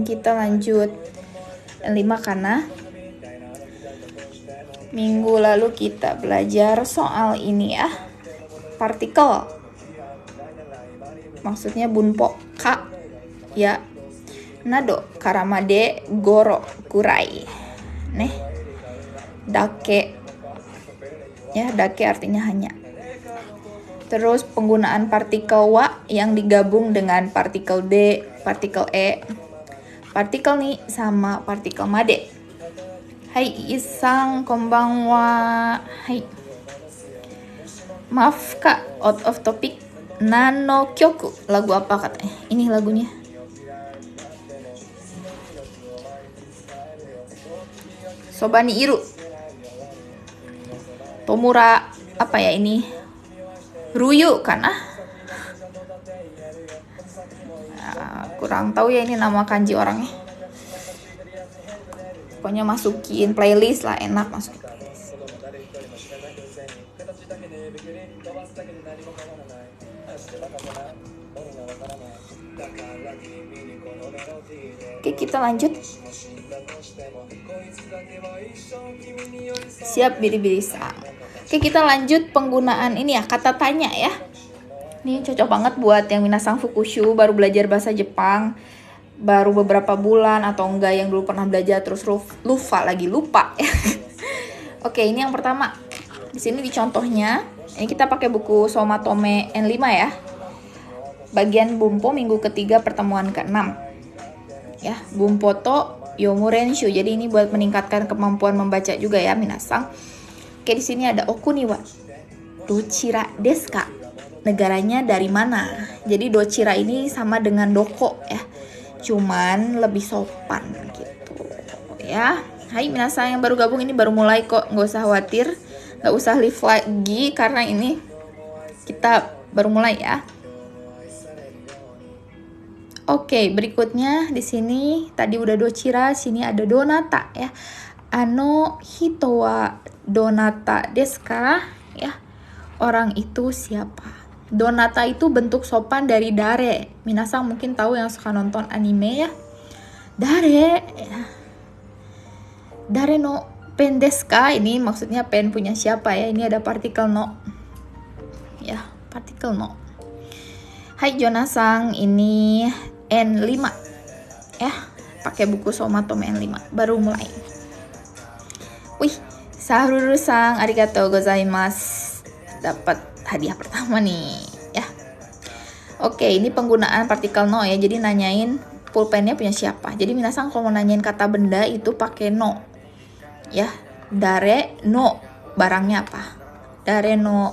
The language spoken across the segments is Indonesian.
Kita lanjut N5 karena minggu lalu kita belajar soal ini ya. Partikel. Maksudnya bunpo ka ya. Nado karamade goro kurai. Nih. Dake. Ya, dake artinya hanya. Terus penggunaan partikel wa yang digabung dengan partikel d, partikel e. Partikel ni sama partikel made. Hai, isang konbanwa. Hai. Maaf kak, out of topic. Nano kyoku. Lagu apa katanya? Ini lagunya. Sobani Iru. Tomura apa ya ini? Ruyu kan ah? Kurang tahu ya ini nama kanji orangnya. Pokoknya masukin playlist lah, enak masukin playlist. Oke, kita lanjut. Siap biri-biri-sang. Oke, kita lanjut penggunaan ini ya, kata tanya ya. Ini cocok banget buat yang minasang fukushu, baru belajar bahasa Jepang, baru beberapa bulan atau enggak yang dulu pernah belajar terus lupa ya. Oke, ini yang pertama. Di sini di contohnya, ini kita pakai buku Somatome N5 ya. Bagian bumpo minggu ketiga pertemuan ke-6. Ya, bumpo to yomurenshu. Jadi ini buat meningkatkan kemampuan membaca juga ya minasang. Oke, di sini ada okuniwa. Dochira desu ka? Negaranya dari mana? Jadi dochira ini sama dengan doko ya. Cuman lebih sopan gitu ya. Hai minasang yang baru gabung, ini baru mulai kok, nggak usah khawatir, nggak usah live lagi karena ini kita baru mulai ya. Oke, berikutnya di sini tadi udah dochira, sini ada donata ya. Ano hito wa donata desu ka? Ya. Orang itu siapa? Donata itu bentuk sopan dari dare. Minasang mungkin tahu yang suka nonton anime ya. Dare. Ya. Dare no pen desu ka? Ini maksudnya pen punya siapa ya. Ini ada partikel no. Ya, partikel no. Hai Jonasang, ini N5. Ya, pakai buku Somatome N5. Baru mulai. Wih, Saruru-sang, arigatou gozaimasu. Dapat hadiah pertama nih ya. Oke, ini penggunaan partikel no ya. Jadi nanyain pulpennya punya siapa. Jadi minasang kalau mau nanyain kata benda itu pakai no. Ya, dare no barangnya apa? Dare no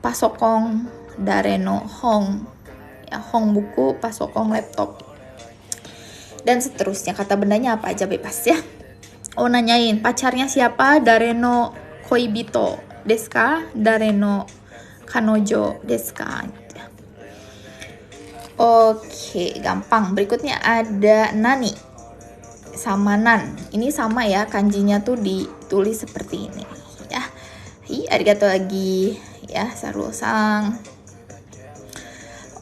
pasokong, dare no hong. Ya, hong buku, pasokong laptop. Dan seterusnya kata bendanya apa aja bebas ya. Oh, nanyain pacarnya siapa? Dare no koibito desu ka? Dare no kanojo desu ka? Oke, gampang. Berikutnya ada nani sama nan. Ini sama ya, kanjinya tuh ditulis seperti ini ya. Hi, arigatou lagi ya, Saru-sang.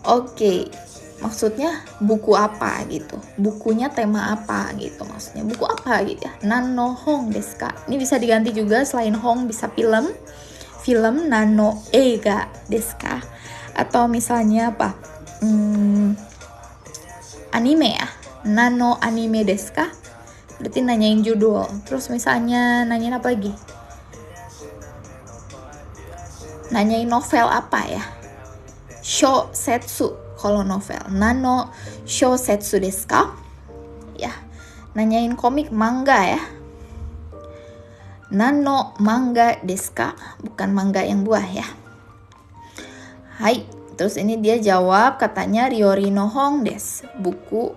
Oke, maksudnya buku apa gitu. Bukunya tema apa gitu maksudnya. Buku apa gitu ya. Nan no hong desu ka? Ini bisa diganti juga, selain hong bisa film. Film nano eiga desu ka? Atau misalnya apa? Anime ya. Nano anime desu ka? Berarti nanyain judul. Terus misalnya nanyain apa lagi? Nanyain novel apa ya? Shousetsu kalau novel. Nano shousetsu desu ka? Ya. Nanyain komik manga ya. Nano manga desu ka? Bukan manga yang buah ya. Hai. Terus ini dia jawab katanya Ryori no hong desu. Buku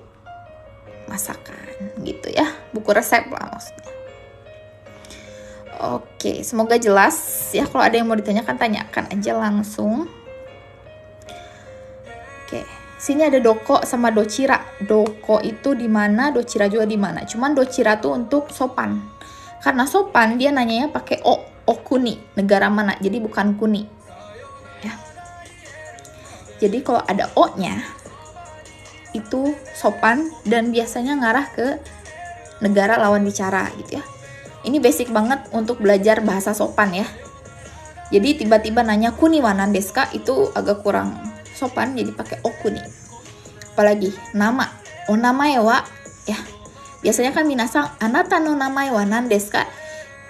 masakan gitu ya. Buku resep lah maksudnya. Oke, semoga jelas ya. Kalau ada yang mau ditanyakan, tanyakan aja langsung. Oke, sini ada doko sama dochira. Doko itu di mana, dochira juga di mana. Cuman dochira tuh untuk sopan. Karena sopan dia nanyanya pakai o kuni, negara mana. Jadi bukan kuni. Ya. Jadi kalau ada o-nya itu sopan dan biasanya ngarah ke negara lawan bicara gitu ya. Ini basic banget untuk belajar bahasa sopan ya. Jadi tiba-tiba nanya kuni wa nan desu ka itu agak kurang sopan, jadi pakai okuni. Apalagi nama, onamae wa ya. Biasanya kan minasang anata no namae wa nan desu ka.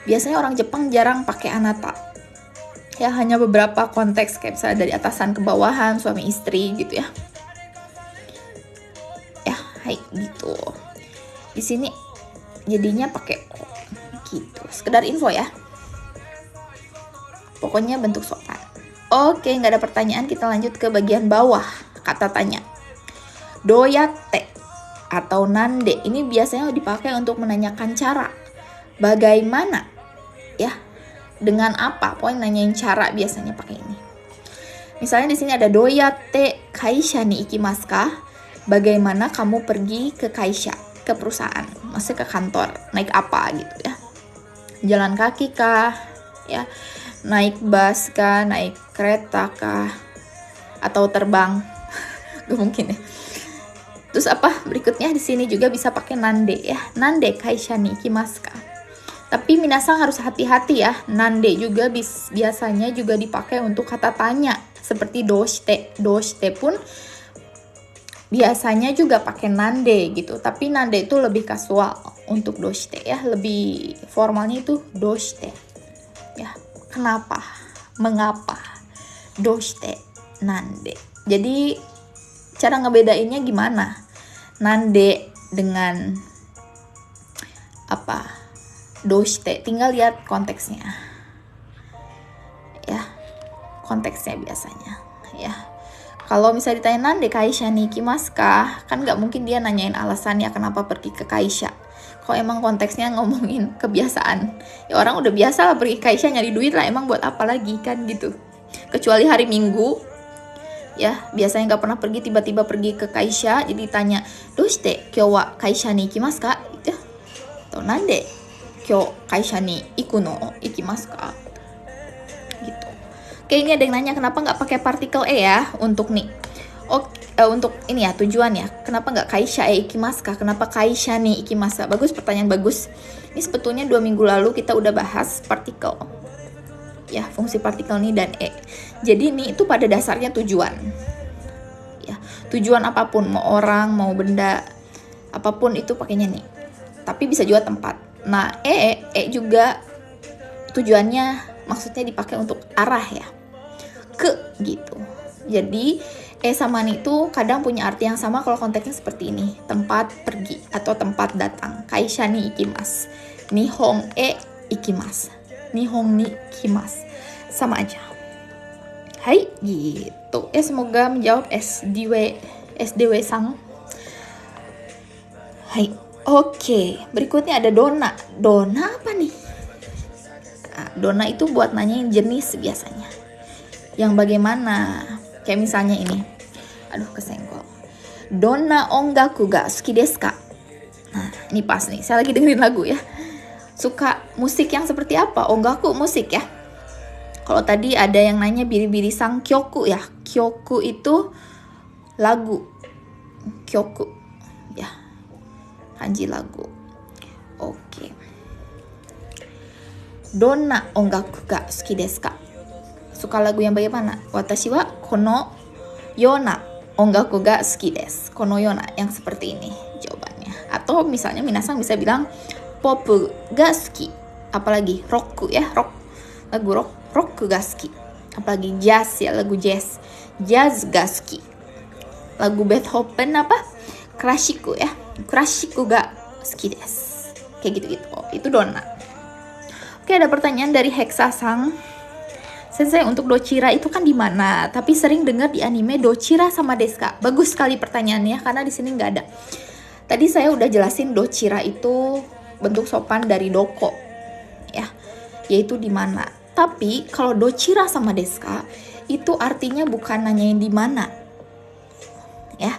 Biasanya orang Jepang jarang pakai anata. Ya hanya beberapa konteks kayak misalnya dari atasan ke bawahan, suami istri gitu ya. Ya, hai gitu. Di sini jadinya pakai o gitu. Sekedar info ya. Pokoknya bentuk sopan. Oke, nggak ada pertanyaan, kita lanjut ke bagian bawah. Kata tanya. Doyatte atau nande ini biasanya dipakai untuk menanyakan cara. Bagaimana? Ya. Dengan apa? Pokoknya nanyain cara biasanya pakai ini. Misalnya di sini ada doyatte kaisha ni ikimasu ka? Bagaimana kamu pergi ke kaisha, ke perusahaan, maksudnya ke kantor, naik apa gitu ya. Jalan kaki kah? Ya. Naik bus kah, naik kereta kah, atau terbang? Gak mungkin ya. Terus apa? Berikutnya di sini juga bisa pakai nande ya. Nande kaisha ni ikimasu ka? Tapi minasang harus hati-hati ya. Nande juga biasanya juga dipakai untuk kata tanya. Seperti doshite. Doshite pun biasanya juga pakai nande gitu. Tapi nande itu lebih kasual untuk doshite ya. Lebih formalnya itu doshite. Ya, kenapa? Mengapa? Doshite, nande. Jadi cara ngebedainnya gimana? Nande dengan apa? Doshite, tinggal lihat konteksnya. Ya, konteksnya biasanya. Ya, kalau misalnya ditanya nande kaisha ni ikimasu ka, kan nggak mungkin dia nanyain alasannya kenapa pergi ke kaisha. Kalau emang konteksnya ngomongin kebiasaan, ya orang udah biasa lah pergi kaisha nyari duit lah, emang buat apa lagi kan gitu. Kecuali hari Minggu, ya biasanya nggak pernah pergi, tiba-tiba pergi ke kaisha, jadi tanya doshite kyou wa kaisha ni ikimasu ka? Gitu. Atau nande kyou kaisha ni ikimasu ka? Gitu. Oke, ini ada yang nanya kenapa nggak pakai partikel e ya untuk nih. Untuk ini ya tujuan ya. Kenapa nggak kaisha e ikimasu ka? Kenapa kaisha ni ikimasu ka? Bagus, pertanyaan bagus. Ini sebetulnya 2 minggu lalu kita udah bahas partikel. Ya, fungsi partikel ni dan e. Jadi ni itu pada dasarnya tujuan. Ya, tujuan apapun, mau orang, mau benda, apapun itu pakainya nih. Tapi bisa juga tempat. Nah, e juga tujuannya maksudnya dipakai untuk arah ya. Ke gitu. Jadi e sama ni itu kadang punya arti yang sama kalau konteksnya seperti ini. Tempat pergi atau tempat datang. Kaisha ni ikimasu. Nihon e ikimasu. Nihon ni ikimasu. Sama aja. Hai, gitu. Semoga menjawab SDW sang. Hai. Oke, berikutnya ada dona. Dona apa nih? Nah, dona itu buat nanyain jenis biasanya. Yang bagaimana? Kayak misalnya ini. Aduh, kesenggol. Dona ongaku ga suki desu ka? Nah, ini pas nih. Saya lagi dengerin lagu ya. Suka musik yang seperti apa? Ongaku musik ya. Kalau tadi ada yang nanya biri-biri sang kyoku ya. Kyoku itu lagu. Kyoku. Ya. Kanji lagu. Oke. Donna ongaku ga suki desu ka? Suka lagu yang bagaimana? Watashi wa kono yona ongaku ga suki desu. Kono yona, yang seperti ini jawabannya. Atau misalnya minasang bisa bilang pop ga suki. Apalagi rock ya, rock. Lagu rock ga suki. Apalagi jazz ya, lagu jazz. Jazz ga suki. Lagu Beethoven apa? Klashiku ya. Klashiku ga suki desu. Kayak gitu-gitu. Itu dona. Oke, ada pertanyaan dari Hexa-sang. Sensei, untuk Dochira itu kan di mana? Tapi sering dengar di anime Dochira sama Deska. Bagus sekali pertanyaannya karena di sini nggak ada. Tadi saya udah jelasin Dochira itu bentuk sopan dari doko, ya, yaitu di mana. Tapi kalau Dochira sama Deska itu artinya bukan nanyain di mana, ya.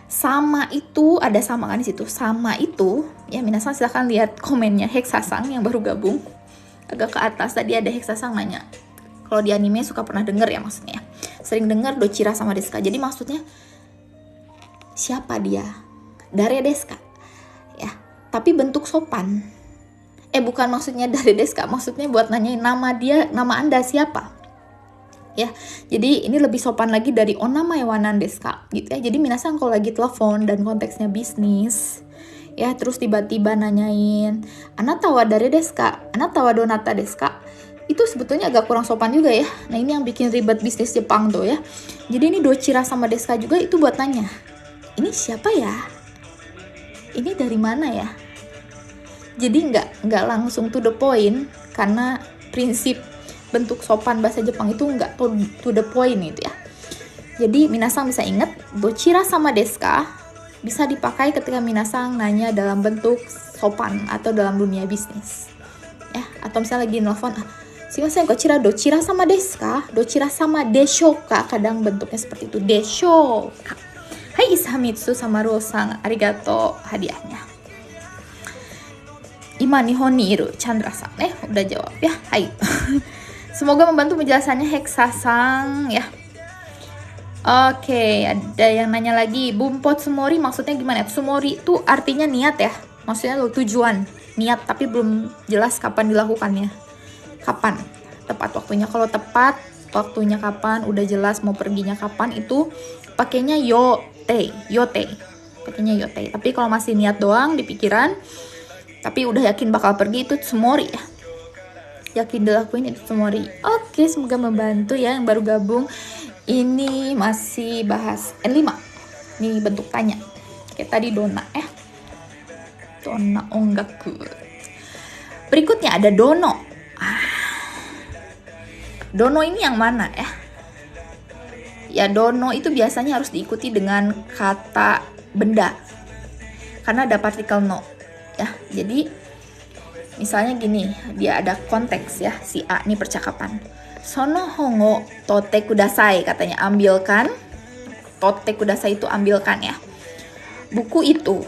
Sama itu ada sama kan di situ. Sama itu, ya, minasan silahkan lihat komennya Hexa-sang yang baru gabung. Agak ke atas tadi ada Hexa-sang nanya. Kalau di anime suka pernah denger ya maksudnya. Sering denger Dochira sama Deska. Jadi maksudnya siapa dia? Dare desu ka? Ya, tapi bentuk sopan. Bukan maksudnya dare desu ka, maksudnya buat nanyain nama dia, nama Anda siapa? Ya, jadi ini lebih sopan lagi dari onamae wa nan desu ka gitu ya. Jadi minasan kalau lagi telepon dan konteksnya bisnis, ya terus tiba-tiba nanyain anata wa dare desu ka? Anata wa donata desu ka? Itu sebetulnya agak kurang sopan juga ya. Nah, ini yang bikin ribet bisnis Jepang tuh ya. Jadi ini dochira sama desu ka juga itu buat nanya, ini siapa ya? Ini dari mana ya? Jadi nggak langsung to the point, karena prinsip bentuk sopan bahasa Jepang itu nggak to the point gitu ya. Jadi minasang bisa ingat, dochira sama desu ka bisa dipakai ketika minasang nanya dalam bentuk sopan atau dalam dunia bisnis. Ya, atau misalnya lagi nelfon, sumimasen, kochira dochira sama desu ka? Dochira sama desho ka? Kadang bentuknya seperti itu, desho ka. Hai Isamitsu sama Ro-san, arigato hadiahnya. Ima Nihon ni iru Chandra-san, udah jawab ya. Hai. Semoga membantu penjelasannya Hexa-san ya. Oke, ada yang nanya lagi, bumpot sumori maksudnya gimana? Sumori itu artinya niat ya. Maksudnya tujuan, niat, tapi belum jelas kapan dilakukannya. Kapan tepat waktunya? Kalau tepat waktunya kapan, udah jelas mau perginya kapan, itu pakainya yote. Pakainya yote. Tapi kalau masih niat doang di pikiran, tapi udah yakin bakal pergi, itu sumori ya. Yakin dilakuin itu sumori. Oke, semoga membantu ya yang baru gabung. Ini masih bahas N5. Ini bentuk tanya. Kayak tadi dona ya. Dona ongaku. Berikutnya ada dono. Dono ini yang mana ya? Ya, dono itu biasanya harus diikuti dengan kata benda. Karena ada partikel no. Ya, jadi misalnya gini, dia ada konteks ya, si A nih percakapan. Sono hongo tote kudasai, katanya ambilkan. Tote kudasai itu ambilkan ya. Buku itu,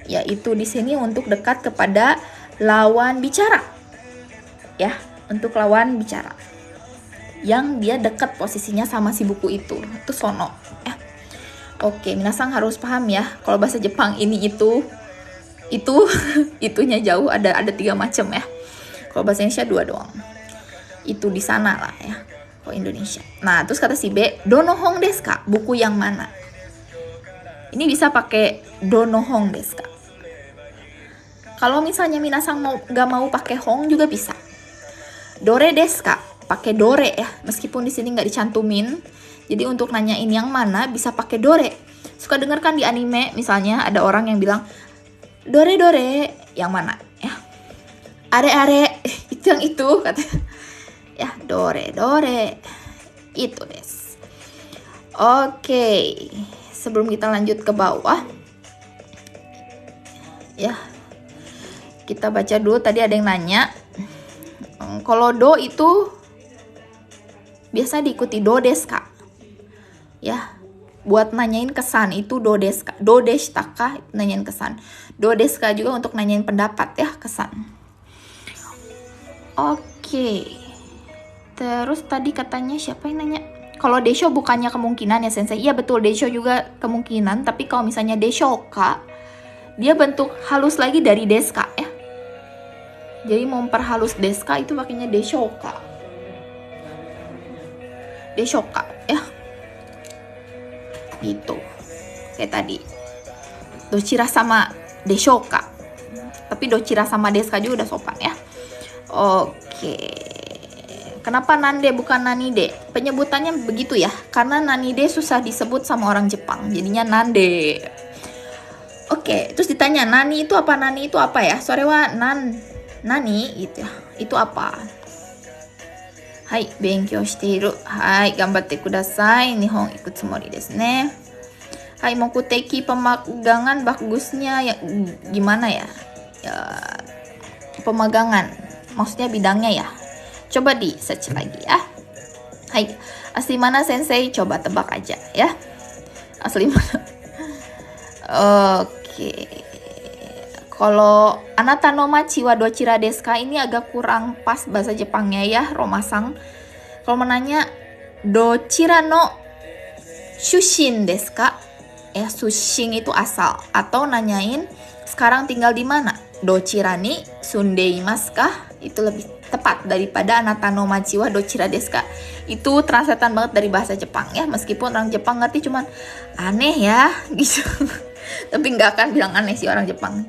yaitu di sini untuk dekat kepada lawan bicara. Ya, untuk lawan bicara. Yang dia dekat posisinya sama si buku itu sono ya. Oke, minasang harus paham ya. Kalau bahasa Jepang ini itu itunya jauh, ada 3 macam ya. Kalau bahasa Indonesia 2 doang. Itu di sana lah ya. Kalau Indonesia. Nah, terus kata si B, donohong desu ka? Buku yang mana? Ini bisa pakai donohong desu ka. Kalau misalnya minasang nggak mau pakai hong juga bisa. Dore desu ka? Pakai dore ya. Meskipun di sini nggak dicantumin. Jadi untuk nanyain yang mana bisa pakai dore. Suka denger kan di anime misalnya ada orang yang bilang dore yang mana ya, are itu yang itu katanya ya, dore itu des. Oke, sebelum kita lanjut ke bawah ya, kita baca dulu. Tadi ada yang nanya, kalau do itu biasa diikuti do desu ka ya. Buat nanyain kesan itu do desu ka. Do desu ka nanyain kesan. Do desu ka juga untuk nanyain pendapat ya, kesan. Oke. Terus tadi katanya siapa yang nanya? Kalau desho bukannya kemungkinan ya sensei. Iya betul, desho juga kemungkinan. Tapi kalau misalnya desho ka, dia bentuk halus lagi dari desu ka ya. Jadi mau memperhalus desu ka itu pakainya desho ka. Desho ka ya. Gitu. Kayak tadi. Dochira sama desho ka. Tapi dochira sama desu ka juga udah sopan ya. Oke. Kenapa nande bukan nanide? Penyebutannya begitu ya. Karena nanide susah disebut sama orang Jepang. Jadinya nande. Oke. Terus ditanya, nani itu apa? Nani itu apa ya? Sore wa nani gitu ya. Itu apa? Hai, benkyou shiteiru. Hai, gambatte kudasai. Nihon ikut tsumori desu ne. Hai, mokuteki pemagangan bagusnya ya gimana ya? Ya, pemagangan. Maksudnya bidangnya ya. Coba di search lagi ya. Hai, asli mana sensei? Coba tebak aja ya. Asli mana? Oke. Kalau anata no machi wa dochira desu ka, ini agak kurang pas bahasa Jepangnya ya, Romasang. Kalau menanya dochira no shushin desu ka? ya, sushing itu asal, atau nanyain sekarang tinggal di mana, dochira ni sundeimasu ka, itu lebih tepat daripada anata no machi wa dochira desu ka. Itu translatean banget dari bahasa Jepang ya, meskipun orang Jepang ngerti cuman aneh ya gitu. Tapi nggak akan bilang aneh sih orang Jepang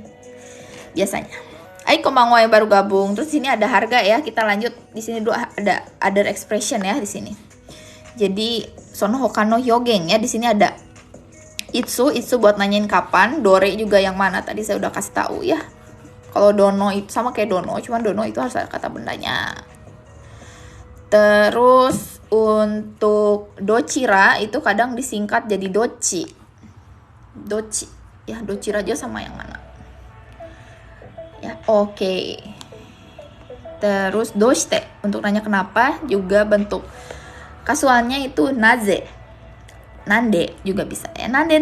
biasanya. Hai konbanwa yang baru gabung. Terus sini ada harga ya. Kita lanjut di sini dulu ada other expression ya di sini. Jadi sono hokano hyogeng ya, di sini ada itsu buat nanyain kapan, dore juga yang mana tadi saya udah kasih tahu ya. Kalau dono itu sama kayak dono, cuman dono itu harus ada kata bendanya. Terus untuk dochira itu kadang disingkat jadi dochi. Dochi ya, dochira aja sama yang mana. Ya, oke. Terus doshite untuk nanya kenapa juga bentuk kasualnya itu naze. Nande juga bisa ya. Nande.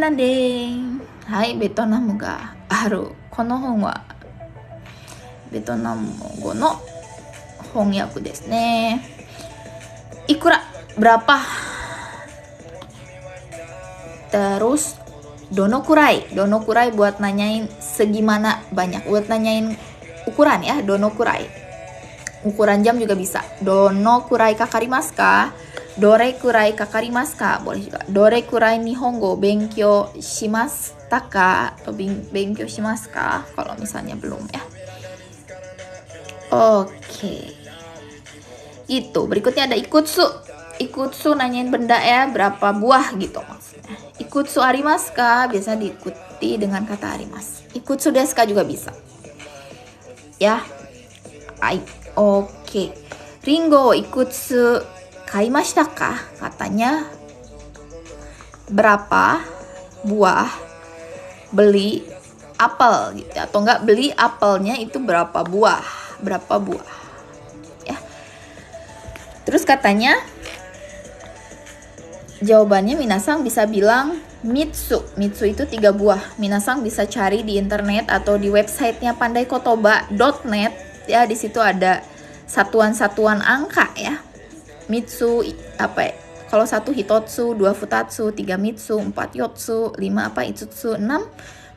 Hai, Beethoven ga aru. Kono hon wa Beethoven go no hongyaku desu ne. Ikura, berapa? Terus dono kurai buat nanyain segimana banyak, buat nanyain ukuran ya, dono kurai. Ukuran jam juga bisa. Dono kurai kakarimasu ka? Dore kurai kakarimasu ka? Boleh juga. Dore kurai nihongo benkyou shimashita ka? Atau benkyou shimasu ka? Kalau misalnya belum ya. Oke. Itu. Berikutnya ada ikutsu. Ikutsu nanyain benda ya, berapa buah gitu maksudnya. Ikutsu arimasu ka? Biasanya diikuti dengan kata arimasu. Ikutsu desu ka juga bisa. Ya. Oke. Ringo ikutsu kaimashita ka? Katanya berapa buah beli apel gitu, atau enggak beli apelnya itu berapa buah ya. Terus katanya jawabannya minasang bisa bilang mitsu itu 3 buah. Minasang bisa cari di internet atau di websitenya pandaikotoba.net ya, di situ ada satuan-satuan angka ya. Mitsu apa ya? Kalau 1 hitotsu, 2 futatsu, 3 mitsu, 4 yotsu, 5 apa itsutsu, 6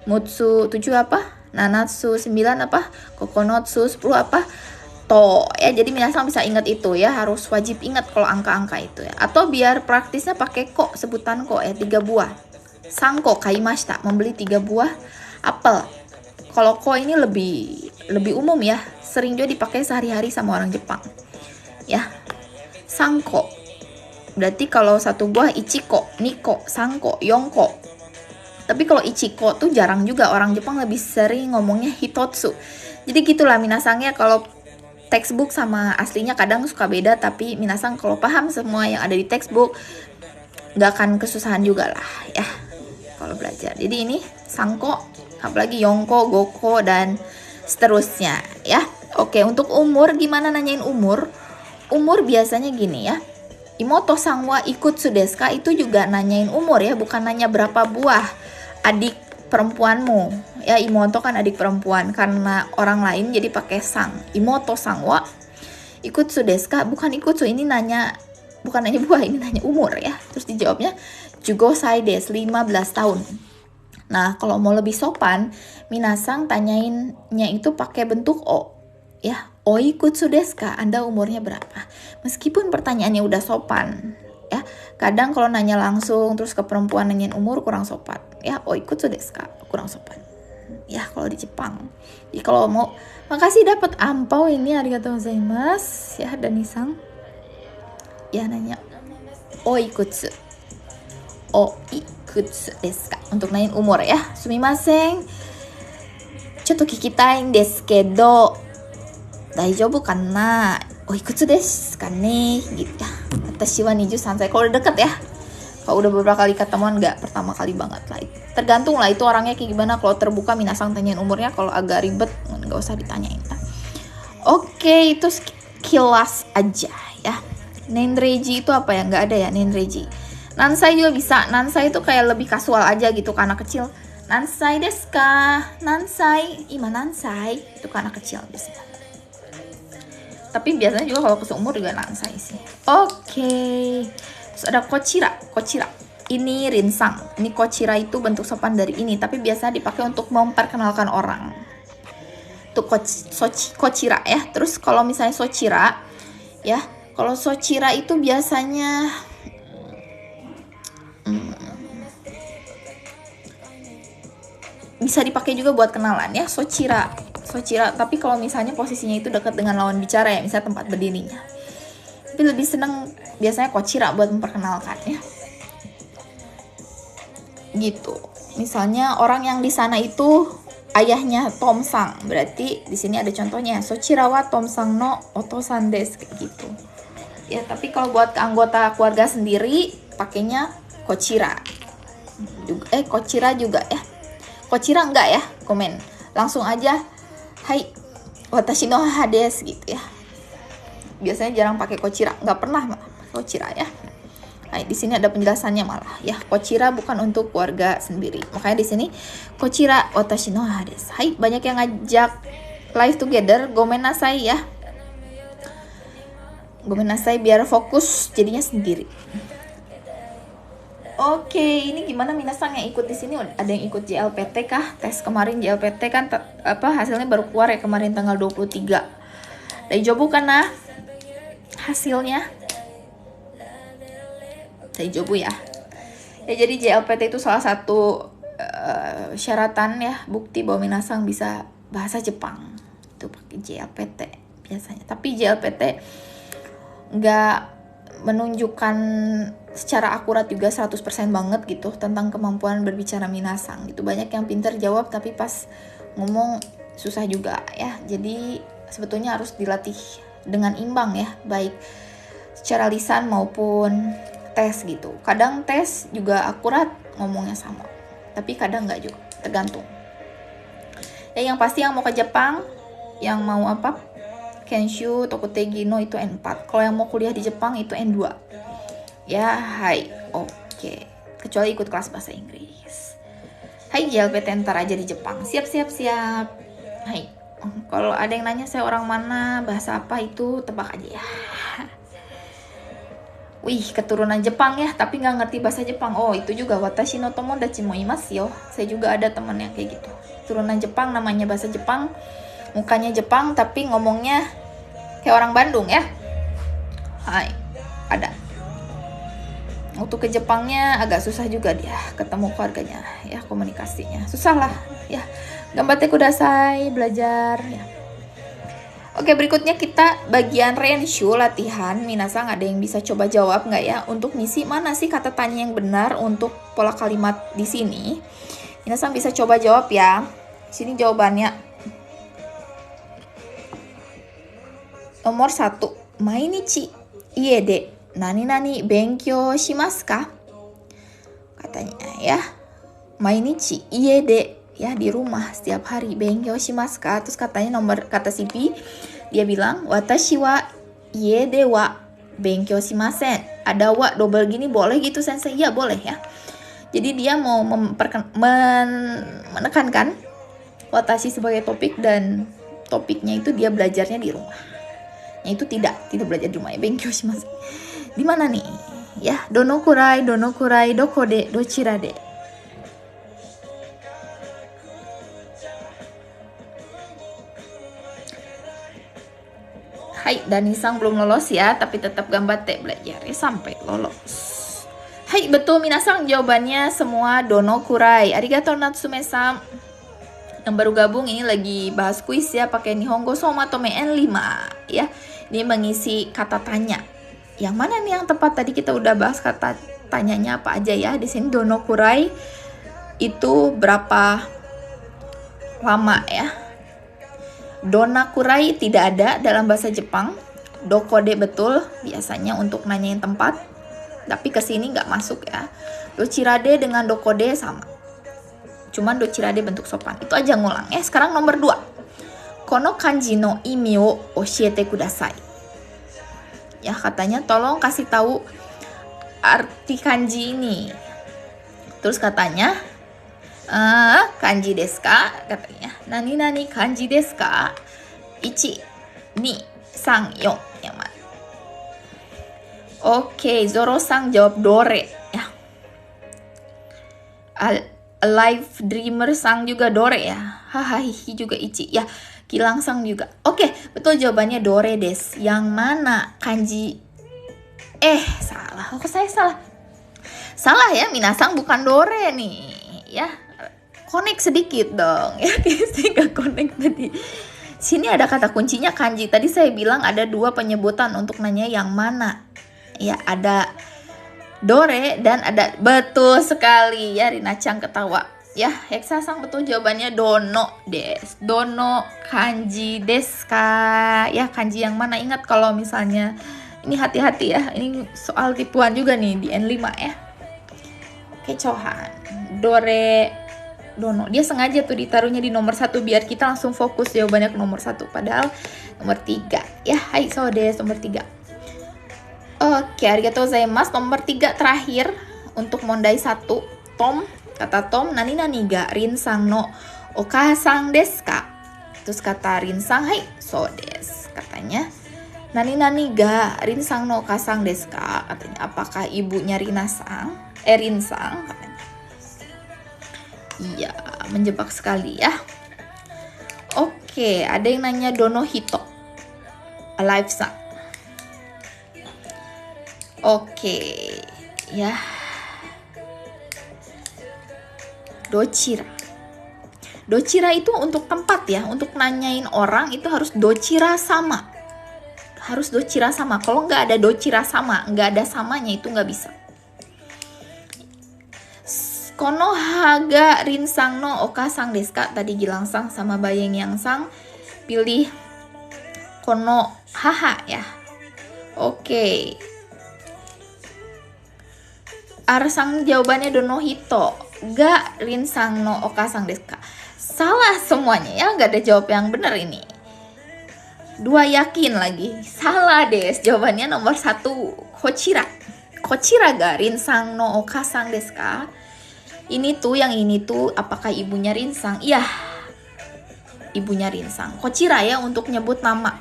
mutsu, 7 apa nanatsu, 9 apa kokonotsu, 10 apa to ya. Jadi minasang bisa ingat itu ya, harus wajib ingat kalau angka-angka itu ya. Atau biar praktisnya pakai ko, sebutan ko ya, 3 buah. Sangko kaimashita, membeli 3 buah apel. Kalau ko ini lebih umum ya, sering juga dipakai sehari-hari sama orang Jepang ya. Sangko berarti kalau 1 buah ichiko, niko, sangko, yongko. Tapi kalau ichiko tuh jarang juga, orang Jepang lebih sering ngomongnya hitotsu. Jadi gitulah minasangnya, kalau textbook sama aslinya kadang suka beda, tapi minasang kalau paham semua yang ada di textbook nggak akan kesusahan juga lah ya kalau belajar. Jadi ini sangko, apalagi yongko, goko, dan seterusnya ya. Oke, untuk umur gimana nanyain umur? Umur biasanya gini ya. Imoto sang wa ikutsu desu ka? Itu juga nanyain umur ya, bukan nanya berapa buah adik perempuanmu. Ya, imoto kan adik perempuan, karena orang lain jadi pakai sang. Imoto sang wa ikutsu desu ka? Bukan ikutsu, ini nanya bukan nanya buah, ini nanya umur ya. Terus dijawabnya jugosai desu, 15 tahun. Nah, kalau mau lebih sopan, minasang tanyainnya itu pakai bentuk o. Ya, oikutsu desu ka? Anda umurnya berapa? Meskipun pertanyaannya udah sopan, ya. Kadang kalau nanya langsung terus ke perempuan nanyain umur kurang sopan. Ya, oikutsu desu ka? Kurang sopan. Ya, kalau di Jepang. Jadi kalau mau, makasih dapat ampau ini, arigatou gozaimasu. Ya, Danisang. Ya, nanya oikutsu. Oikutsu desu ka? Untuk nanyain umur ya. Sumimasen. Chotto kikitaiんですけど daijoubu kana? Oikutsu desu ka ne? Gitu ya. Watashi wa 23 歳. Kalau udah deket ya. Kalau udah beberapa kali ketemuan, nggak pertama kali banget lah. Tergantung lah itu orangnya kayak gimana. Kalau terbuka minasang tanyain umurnya, kalau agak ribet nggak usah ditanyain lah. Oke, itu sekilas aja ya. Nenreji itu apa ya? Nggak ada ya nenreji. Nansai juga bisa. Nansai itu kayak lebih kasual aja gitu ke anak kecil. Nansai desu ka? Nansai, ima nansai. Itu ke anak kecil biasanya. Tapi biasanya juga kalau ke seumur juga nansai sih. Oke. Terus ada kochira. Ini rinsang. Ini kochira itu bentuk sopan dari ini, tapi biasa dipakai untuk memperkenalkan orang. Itu kochira ya. Terus kalau misalnya sochira ya, kalau sochira itu biasanya bisa dipakai juga buat kenalan ya, sochira. Tapi kalau misalnya posisinya itu dekat dengan lawan bicara ya, misalnya tempat berdirinya. Tapi lebih seneng biasanya kochira buat memperkenalkan ya. Gitu. Misalnya orang yang di sana itu ayahnya Tomsang, berarti di sini ada contohnya, sochira wa Tomsang no otosan desu, kayak gitu. Ya, tapi kalau buat anggota keluarga sendiri pakainya kochira. Kochira juga ya. Kochira enggak ya? Komen. Langsung aja, hai, watashi no haha desu gitu ya. Biasanya jarang pakai kochira, nggak pernah malah kochira ya. Nah, di sini ada penjelasannya malah ya. Kochira bukan untuk keluarga sendiri. Makanya di sini kochira watashi no haha desu. Hai, banyak yang ngajak live together. Gomenasai ya. Gomenasai biar fokus jadinya sendiri. Oke, ini gimana minasang yang ikut di sini? Ada yang ikut JLPT kah? Tes kemarin JLPT kan hasilnya baru keluar ya kemarin tanggal 23. Dari Jobu kan nah hasilnya. Dari Jobu ya. Ya jadi JLPT itu salah satu syaratan ya, bukti bahwa minasang bisa bahasa Jepang. Itu pakai JLPT biasanya. Tapi JLPT nggak menunjukkan secara akurat juga 100% banget gitu tentang kemampuan berbicara minasang gitu. Banyak yang pintar jawab tapi pas ngomong susah juga ya. Jadi sebetulnya harus dilatih dengan imbang ya, baik secara lisan maupun tes gitu. Kadang tes juga akurat ngomongnya sama, tapi kadang nggak juga, tergantung. Ya yang pasti yang mau ke Jepang, yang mau apa, Kenshu, Tokutegi no itu N4. Kalau yang mau kuliah di Jepang itu N2. Ya, hai. Oke. Kecuali ikut kelas bahasa Inggris. Hai, JLPT ntar aja di Jepang. Siap. Hai. Kalau ada yang nanya saya orang mana, bahasa apa, itu tebak aja ya. Wih, keturunan Jepang ya, tapi nggak ngerti bahasa Jepang. Oh, itu juga watashi no tomodachi mo imasu yo. Saya juga ada teman yang kayak gitu. Keturunan Jepang, namanya bahasa Jepang, mukanya Jepang, tapi ngomongnya kayak orang Bandung ya. Hai, ada. Waktu ke Jepangnya agak susah juga dia ketemu keluarganya ya, komunikasinya susah lah ya. Gambatte kudasai, belajar ya. Oke, berikutnya kita bagian renshu, latihan. Minasang ada yang bisa coba jawab nggak ya untuk misi mana sih kata tanya yang benar untuk pola kalimat di sini. Minasang bisa coba jawab ya. Di sini jawabannya. Nomor 1, mainichi ie de nani-nani benkyou shimasu ka? Katanya ya, mainichi ie de ya, di rumah setiap hari, benkyou shimasu ka? Terus katanya nomor kata si B, dia bilang watashi wa ie de wa benkyou shimasen. Ada wa double gini boleh gitu sensei? Ya boleh ya. Jadi dia mau menekankan watashi sebagai topik dan topiknya itu dia belajarnya di rumah. Itu tidak belajar di rumah ya, benkyou shimasu. Di mana nih? Ya, dono kurai, doko de, dochira de. Hai, Danisang belum lolos ya, tapi tetap gambatte belajar ya sampai lolos. Hai, betul minasang, jawabannya semua dono kurai. Arigatou Natsume-san. Yang baru gabung ini lagi bahas kuis ya, pakai Nihongo Soma Tome N5 ya. Ini mengisi kata tanya. Yang mana nih yang tepat? Tadi kita udah bahas kata tanyanya apa aja ya. Di sini dono kurai itu berapa lama ya? Dona kurai tidak ada dalam bahasa Jepang. Dokode betul, biasanya untuk nanyain tempat. Tapi kesini nggak masuk ya. Dochirade dengan dokode sama. Cuman dochirade bentuk sopan. Itu aja ngulang ya. Sekarang nomor 2. Kono kanji no imi o oshiete kudasai. Ya, katanya tolong kasih tahu arti kanji ini. Terus katanya kanji desu ka? Katanya nani kanji desu ka? 1, 2, 3, 4. Yang mana? Oke, Zoro-sang jawab dore ya. Alive Dreamer sang juga Dore ya. Hahaha juga Ichi ya. Kilang sang juga. Oke, betul jawabannya Dore des. Yang mana kanji? Salah. Kok saya salah? Salah ya, minasang bukan Dore nih. Ya, connect sedikit dong. Ya, saya nggak connect tadi. Sini ada kata kuncinya kanji. Tadi saya bilang ada 2 penyebutan untuk nanya yang mana. Ya, ada Dore dan ada, betul sekali ya, Rina Chang ketawa. Ya, Heksasang betul jawabannya Dono des. Dono kanji desu ka. Ya, kanji yang mana? Ingat kalau misalnya ini hati-hati ya. Ini soal tipuan juga nih di N5 ya. Kecohan. Dore Dono. Dia sengaja tuh ditaruhnya di nomor 1 biar kita langsung fokus jawabannya ke nomor 1. Padahal nomor 3. Ya, hai so des nomor 3. Oke, arigatou gozaimasu. Nomor 3 terakhir untuk mondai 1. Tom, kata Tom, nani nani ga rinsang no okasang desu ka? Terus kata rinsang, hai so des. Katanya, nani nani ga rinsang no okasang desu ka? Katanya, apakah ibunya rinsang? Katanya. Iya, menjebak sekali ya. Oke, ada yang nanya Dono Hito. Alive sang. Oke, ya. Dochira. Dochira itu untuk tempat ya, untuk nanyain orang itu harus dochira sama. Harus dochira sama. Kalau nggak ada dochira sama, nggak ada samanya itu nggak bisa. Kono haga rinsang no okasang desu ka? Tadi Gilang sang sama Bayeng yang sang pilih kono haha ya. Oke. Arsang jawabannya Dono Hito. Ga rinsang no okasang desu ka? Salah semuanya ya, nggak ada jawab yang benar ini. 2 yakin lagi. Salah des. Jawabannya nomor 1 kochira. Kochira ga rinsang no okasang desu ka? Ini tuh, yang ini tuh apakah ibunya rinsang? Iya. Ibunya rinsang. Kochira ya untuk nyebut nama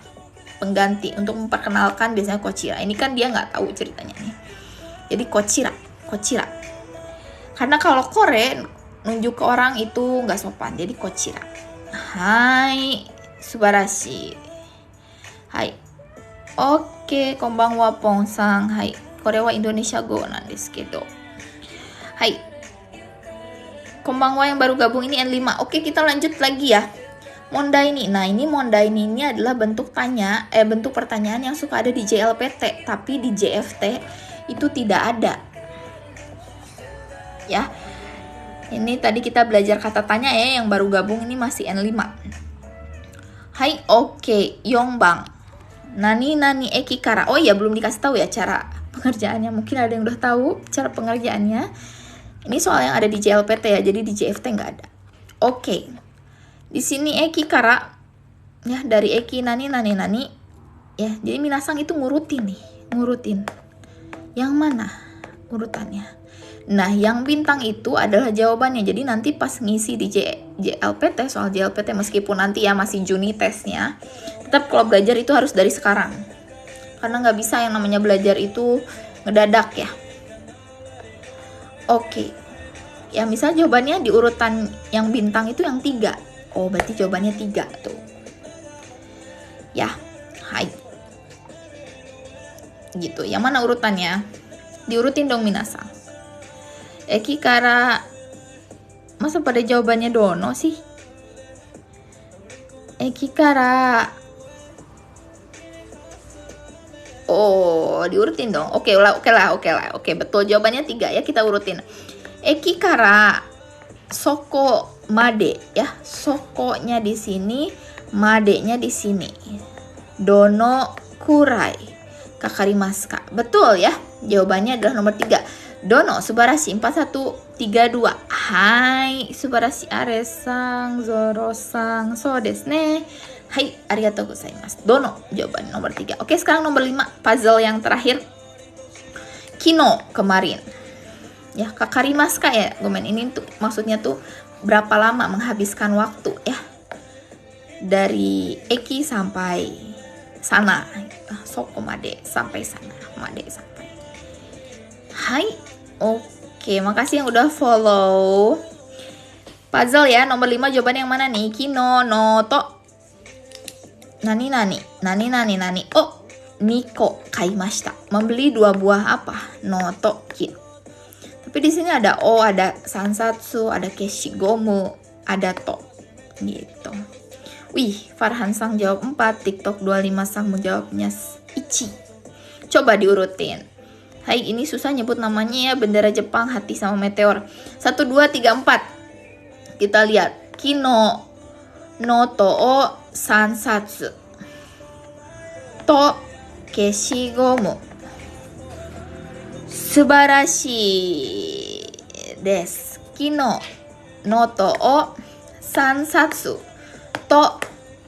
pengganti, untuk memperkenalkan biasanya kochira. Ini kan dia nggak tahu ceritanya nih. Jadi kochira. Karena kalau kore nunjuk ke orang itu nggak sopan, jadi kochira. Hai, subarashi. Hai. Oke, konbanwa Pong-san. Hai. Kore wa Indonesia go nan desu kedo. Hai. Konbanwa yang baru gabung ini N5. Oke, kita lanjut lagi ya. Mondai ni. Nah, ini mondai ni ini adalah bentuk bentuk pertanyaan yang suka ada di JLPT, tapi di JFT itu tidak ada. Ya. Ini tadi kita belajar kata tanya ya, yang baru gabung ini masih N5. Hai, oke, Yongbang. Nani nani eki kara. Oh iya, belum dikasih tahu ya cara pengerjaannya. Mungkin ada yang udah tahu cara pengerjaannya. Ini soal yang ada di JLPT ya, jadi di JFT nggak ada. Oke. Di sini eki kara ya, dari eki nani ya. Jadi minasang itu ngurutin. Yang mana urutannya? Nah, yang bintang itu adalah jawabannya. Jadi nanti pas ngisi di JLPT, soal JLPT, meskipun nanti ya masih Juni tesnya, tetap kalau belajar itu harus dari sekarang. Karena nggak bisa yang namanya belajar itu ngedadak ya. Oke. Ya, misalnya jawabannya di urutan yang bintang itu yang 3. Oh, berarti jawabannya 3 tuh. Ya, hai. Gitu. Yang mana urutannya? Diurutin dong minasang. Eki kara, masa pada jawabannya Dono sih? Eki kara. Oh, diurutin dong. Oke lah. Oke, betul jawabannya 3 ya, kita urutin. Eki kara soko made ya. Sokonya di sini, madenya di sini. Dono kurai kakarimasu ka? Betul ya. Jawabannya adalah nomor 3. Dono, subarashi, 4132. Hai, subarashi, are-san, zoro-san, so desu ne. Hai, arigatou gozaimasu. Dono, jawaban nomor 3. Oke, sekarang nomor 5, puzzle yang terakhir. Kino, kemarin. Ya, kakarimasu ka ya, gomen. Ini tuh maksudnya tuh berapa lama menghabiskan waktu ya. Dari eki sampai sana. Soko made sampai sana, made sampai. Hai, oke. Oke, makasih yang udah follow. Puzzle ya, nomor 5 jawaban yang mana nih? Kino no to nani nani, nani nani nani. Oh, Niko kaimashita. Membeli 2 buah apa? No to ki. Tapi di sini ada o, ada sansatsu, ada keshigomu, ada to. Gitu. Wih, Farhan Sang jawab 4, TikTok 25 Sang menjawabnya ichi. Coba diurutin. Hai, ini susah nyebut namanya ya, bendera Jepang, hati sama meteor. 1 2 3 4. Kita lihat. Kino no to o sansatsu. To keshigomu. Subarashi desu. Kino no to o sansatsu. To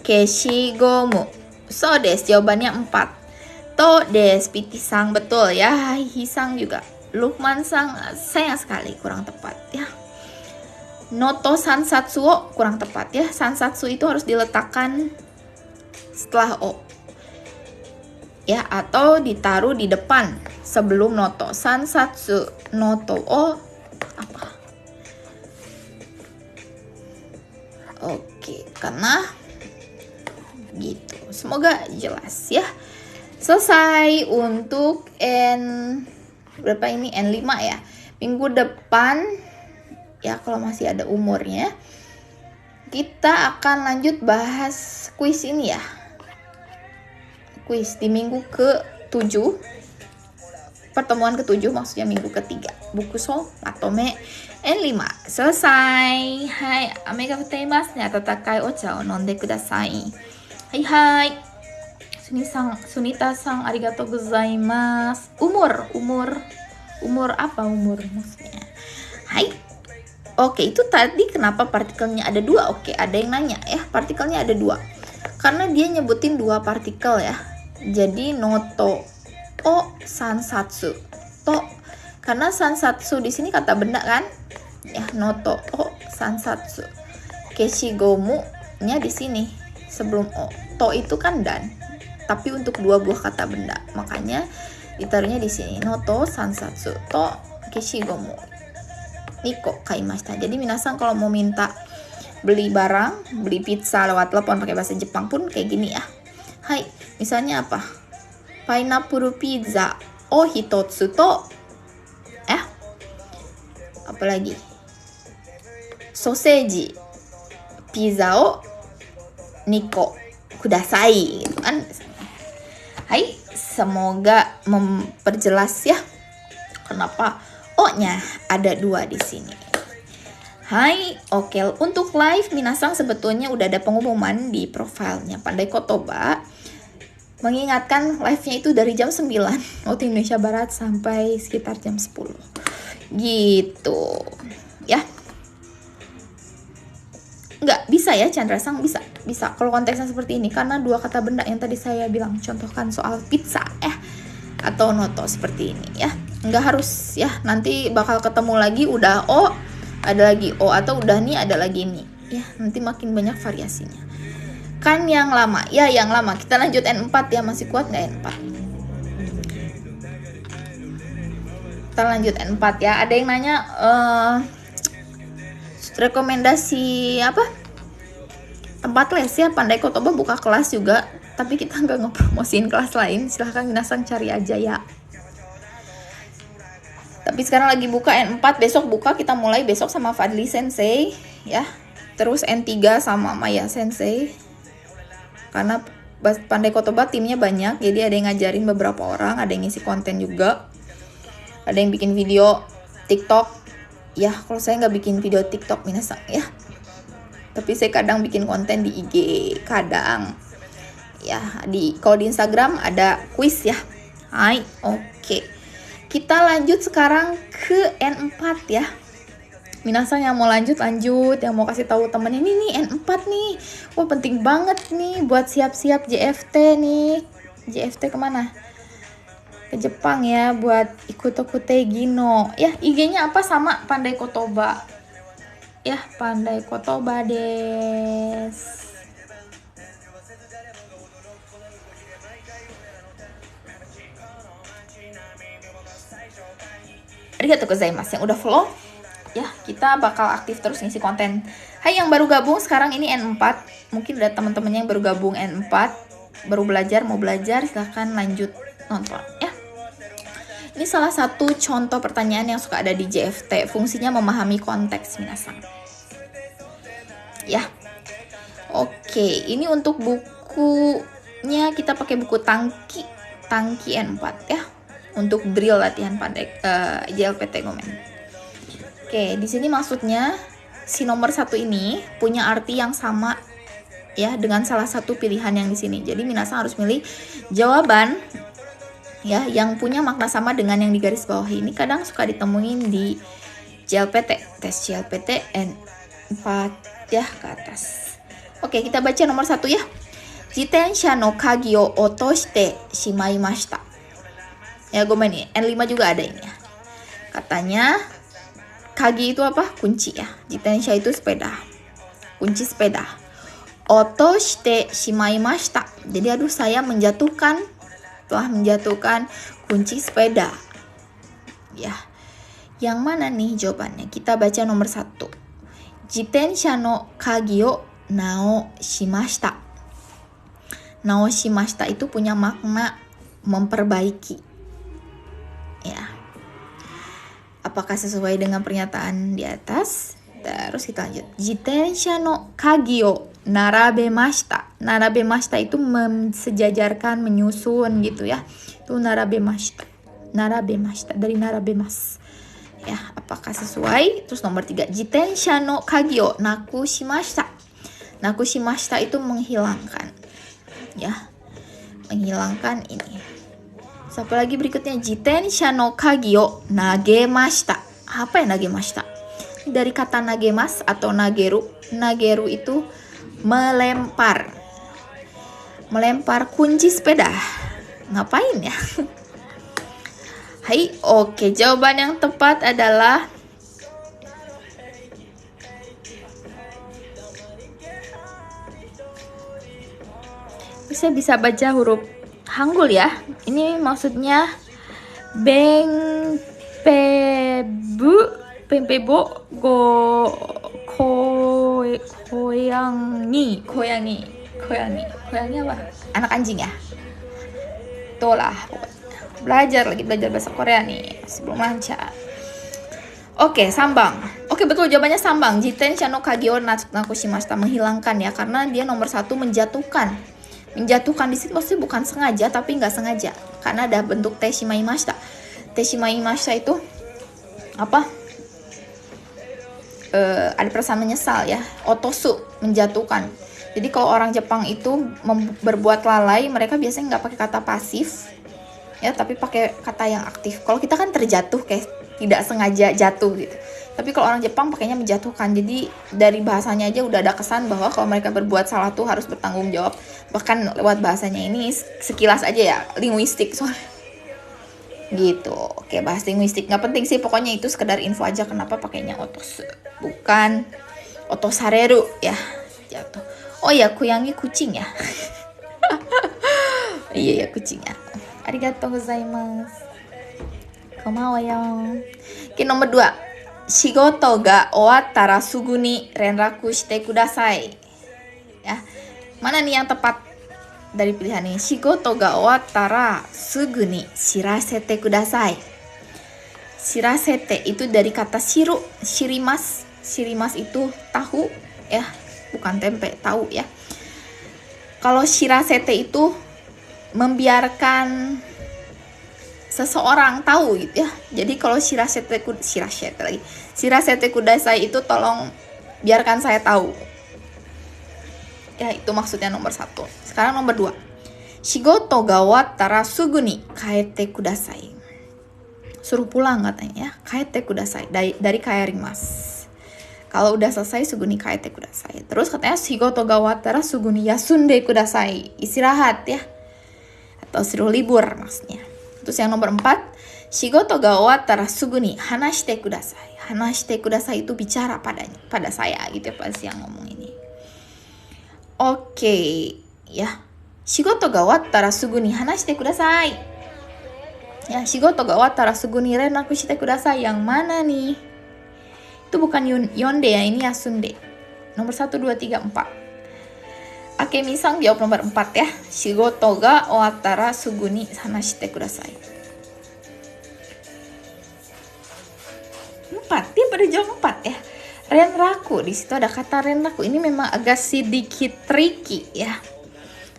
keshigomu. So desu, jawabannya 4. To des, Piti Sang betul ya. Hisang juga. Lukman Sang sayang sekali kurang tepat ya. Noto sansatsu kurang tepat ya. Sansatsu itu harus diletakkan setelah o. Ya, atau ditaruh di depan sebelum noto. Sansatsu noto o apa? Oke, karena gitu. Semoga jelas ya. Selesai untuk berapa ini? N5 ya. Minggu depan ya, kalau masih ada umurnya, kita akan lanjut bahas kuis ini ya. Kuis di minggu ke-7. Pertemuan ke-7 maksudnya minggu ke-3. Bukuso Matome N5. Selesai. Hai, ame ga futeimasu ne. Atatakai ocha o nonde kudasai. Hai hai. Sunita-san, arigatou gozaimasu. Umur apa umur maksudnya? Hai. Oke, itu tadi kenapa partikelnya ada 2? Oke, ada yang nanya ya, partikelnya ada 2. Karena dia nyebutin 2 partikel ya. Jadi noto o sansatsu. To, karena sansatsu di sini kata benda kan? Ya, noto o sansatsu. Keshigomu nya di sini sebelum o. To itu kan dan. Tapi untuk 2 buah kata benda, makanya ditaruhnya di sini. Noto sansatsu to keshigomu Niko kaimashita. Jadi minasan kalau mau minta beli barang, beli pizza lewat telepon pakai bahasa Jepang pun kayak gini ya. Hai, misalnya apa? Pineapple pizza o hitotsu to apalagi? Soseji pizza o Niko kudasai gitu kan. Hai, semoga memperjelas ya kenapa O-nya ada 2 di sini. Hai, oke. Untuk live minasang sebetulnya udah ada pengumuman di profilnya Pandai Kotoba. Mengingatkan live-nya itu dari jam 9 waktu Indonesia Barat sampai sekitar jam 10. Gitu. Ya. Nggak bisa ya Chandra Sang, bisa kalau konteksnya seperti ini karena 2 kata benda yang tadi saya bilang, contohkan soal pizza atau noto seperti ini ya. Nggak harus ya, nanti bakal ketemu lagi udah o ada lagi o, atau udah nih ada lagi nih ya, nanti makin banyak variasinya kan. Yang lama ya, yang lama kita lanjut N4 ya. Masih kuat nggak N4? Kita lanjut N4 ya. Ada yang nanya rekomendasi apa tempat les ya. Pandai Kotoba buka kelas juga, tapi kita nggak ngepromosiin kelas lain. Silahkan minasang cari aja ya. Tapi sekarang lagi buka N4, besok buka, kita mulai besok sama Fadli Sensei ya. Terus N3 sama Maya Sensei. Karena Pandai Kotoba timnya banyak, jadi ada yang ngajarin beberapa orang, ada yang ngisi konten juga. Ada yang bikin video TikTok. Ya, kalau saya nggak bikin video TikTok minasang ya. Tapi saya kadang bikin konten di IG, kadang ya kalau di Instagram ada kuis ya. Hai, oke. Kita lanjut sekarang ke N4 ya. Minasang yang mau lanjut, yang mau kasih tahu temen ini nih N4 nih. Wah, penting banget nih buat siap-siap JFT nih. JFT kemana? Ke Jepang ya, buat Ikutokute Gino. Ya, IG-nya apa? Sama Pandai Kotoba. Ya, Pandai Kotoba des. Arigatou gozaimasu. Yang udah follow, ya kita bakal aktif terus ngisi konten. Hai yang baru gabung sekarang ini N4, mungkin ada teman-temannya yang baru gabung N4, baru mau belajar, silahkan lanjut nonton ya. Ini salah satu contoh pertanyaan yang suka ada di JFT, fungsinya memahami konteks minasan. Ya. Oke, ini untuk bukunya kita pakai buku Tangki N4 ya. Untuk drill latihan pendek JLPT Gomen. Oke, di sini maksudnya si nomor 1 ini punya arti yang sama ya dengan salah satu pilihan yang di sini. Jadi minasan harus milih jawaban ya yang punya makna sama dengan yang di garis bawah ini. Kadang suka ditemuin di JLPT, tes JLPT N4 ya ke atas. Oke, kita baca nomor 1 ya. Jitensha no kagi o otoshite shimaimashita. Ya, gue main nih. N5 juga ada ini ya. Katanya kagi itu apa? Kunci ya. Jitensha itu sepeda. Kunci sepeda. Otoshite shimaimashita. Jadi saya telah menjatuhkan kunci sepeda. Ya. Yang mana nih jawabannya? Kita baca nomor 1. Jitensha no kagi o nao shimashita. Nao shimashita itu punya makna memperbaiki. Ya. Apakah sesuai dengan pernyataan di atas? Terus kita lanjut. Jitensha no kagi o narabemashita. Narabemashita itu sejajarkan, menyusun gitu ya. Itu narabemashita. Narabemashita dari narabemas. Ya, apakah sesuai? Terus nomor 3. Jitensha no kagi o nakushimashita. Nakushimashita itu menghilangkan. Ya. Menghilangkan ini. Satu lagi berikutnya, jitensha no kagi o nagemashita. Apa ya nagemashita? Dari kata nagemas atau nageru. Nageru itu melempar. Melempar kunci sepeda. Ngapain ya? Hai, oke. Jawaban yang tepat adalah saya bisa baca huruf Hangul ya. Ini maksudnya pempebo go koyangi apa? Anak anjing ya. Itulah pokoknya. Belajar bahasa Korea nih sebelum lancar. Oke, sambang. Oke, betul jawabannya sambang. Jitensha no kagi o nakushimashita, menghilangkan ya, karena dia nomor 1 menjatuhkan. Menjatuhkan di sini maksudnya bukan sengaja tapi nggak sengaja karena ada bentuk teshimaimashita. Teshimaimashita itu apa? Ada perasaan menyesal ya. Otosu, menjatuhkan. Jadi kalau orang Jepang itu berbuat lalai, mereka biasanya nggak pakai kata pasif ya, tapi pakai kata yang aktif. Kalau kita kan terjatuh kayak tidak sengaja jatuh gitu. Tapi kalau orang Jepang pakainya menjatuhkan. Jadi dari bahasanya aja udah ada kesan bahwa kalau mereka berbuat salah tuh harus bertanggung jawab. Bahkan lewat bahasanya ini sekilas aja ya, linguistik soalnya. Gitu. Oke, bahas linguistik nggak penting sih, pokoknya itu sekedar info aja kenapa pakainya otos, bukan otosareru ya. Jatuh. Oh ya, kuyangi kucing ya. Iya ya, kucing ya. Arigatou gozaimasu. Komawa yo. Oke, nomor 2. Shigoto ga owattara sugu ni renraku shite kudasai. Ya. Mana nih yang tepat dari pilihan ini? Shigoto ga owattara sugu ni shirasete kudasai. Shirasete itu dari kata shiru, shirimas. Shirimas itu tahu ya, bukan tempe, tahu ya. Kalau shirasete itu membiarkan seseorang tahu gitu ya. Jadi kalau shirasete kudasai itu tolong biarkan saya tahu. Ya, itu maksudnya nomor 1. Sekarang nomor 2. Shigoto ga wattara sugu ni kaete kudasai. Suruh pulang katanya ya. Kaete kudasai dari kaerimasu. Kalau udah selesai sugu ni kaete kudasai. Terus katanya shigoto ga wattara sugu ni yasunde kudasai. Istirahat ya. Atau suruh libur maksudnya. Terus yang nomor 4, shigoto ga owattara sugu ni hanashite kudasai. Hanashite kudasai itu bicara pada saya gitu ya, pas yang ngomong ini. Oke, ya. Shigoto ga owattara sugu ni hanashite kudasai. Ya, shigoto ga ouwattara sugu ni renraku shite kudasai. Yang mana nih? Itu bukan yonde ya, ini yasunde. Nomor 1, 2, 3, 4. Akemi-san jawab nomor 4 ya. Shigoto ga ouwattara sugu ni hanashite kudasai. 4, dia pada jawab 4 ya. Renraku, di situ ada kata renraku. Ini memang agak sedikit tricky ya.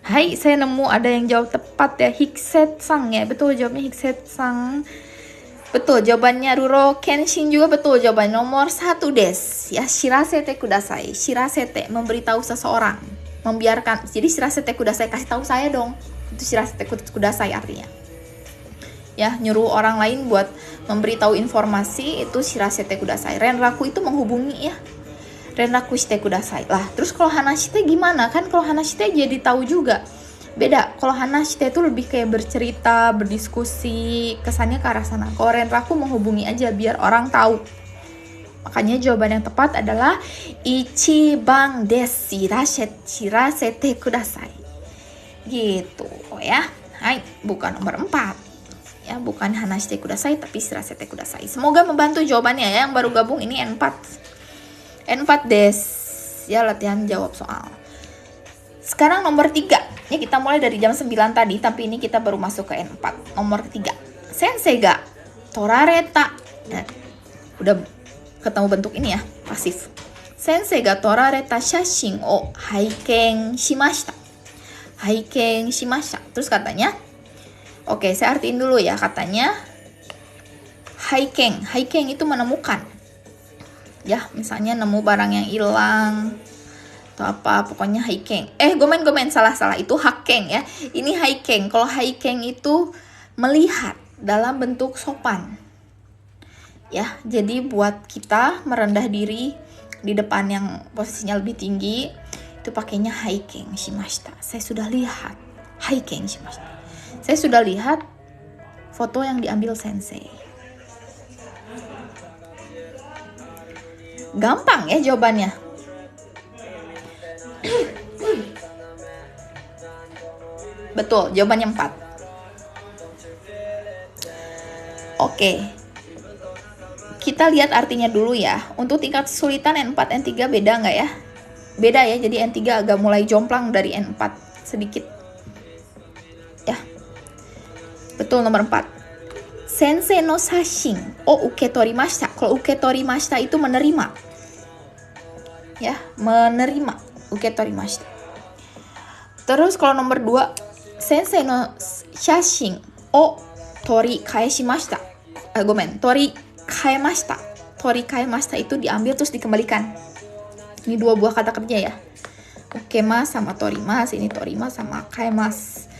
Hai, saya nemu ada yang jawab tepat ya, Hikset-sang ya. Betul jawabnya Hikset-sang. Betul jawabannya. Ruro Kenshin juga betul jawabannya. Nomor 1 des. Ya, shirasete kudasai. Shirasete, memberitahu seseorang. Membiarkan. Jadi shirasete kudasai, kasih tahu saya dong. Itu shirasete kudasai artinya. Ya, nyuruh orang lain buat memberitahu informasi, itu shirasete kudasai. Renraku itu menghubungi ya. Renraku shite kudasai. Lah, terus kalau hanashite gimana? Kan kalau hanashite jadi tahu juga. Beda. Kalau hanashite itu lebih kayak bercerita, berdiskusi, kesannya ke arah sana. Kalau renraku menghubungi aja biar orang tahu. Makanya jawaban yang tepat adalah ichiban desu shirasete kudasai. Gitu ya. Hai, bukan nomor 4. Ya, bukan hanashite kudasai tapi shirasete kudasai. Semoga membantu jawabannya ya. Yang baru gabung ini N4. N4 des. Ya, latihan jawab soal. Sekarang nomor 3. Ya, kita mulai dari jam 9 tadi, tapi ini kita baru masuk ke N4. Nomor 3. Sensei ga torareta. Nah, udah ketemu bentuk ini ya, pasif. Sensei ga torareta shashin o haiken shimashita. Haiken shimashita. Terus katanya, oke, saya artiin dulu ya. Katanya haiken. Haiken itu menemukan. Ya, misalnya nemu barang yang hilang atau apa, pokoknya haiken. Gomen, salah. Itu haken ya. Ini haiken. Kalau haiken itu melihat dalam bentuk sopan. Ya, jadi buat kita merendah diri di depan yang posisinya lebih tinggi, itu pakainya haiken shimashita. Saya sudah lihat haiken shimashita. Saya sudah lihat foto yang diambil sensei. Gampang ya jawabannya. Betul, jawabannya 4. Oke. Kita lihat artinya dulu ya. Untuk tingkat kesulitan N4, N3 beda nggak ya? Beda ya, jadi N3 agak mulai jomplang dari N4 sedikit. Ya. Betul, nomor 4. Sensei no sashin o uketorimashita. Kalau uketorimashita itu menerima. Ya, menerima. Uketorimashita. Terus kalau nomor 2, sensei no shashin o torikaeshimashita. Tori kaemashita. Tori kaemashita itu diambil terus dikembalikan. Ini 2 buah kata kerja ya. Ukemas sama torimas. Ini torimas sama kaemas.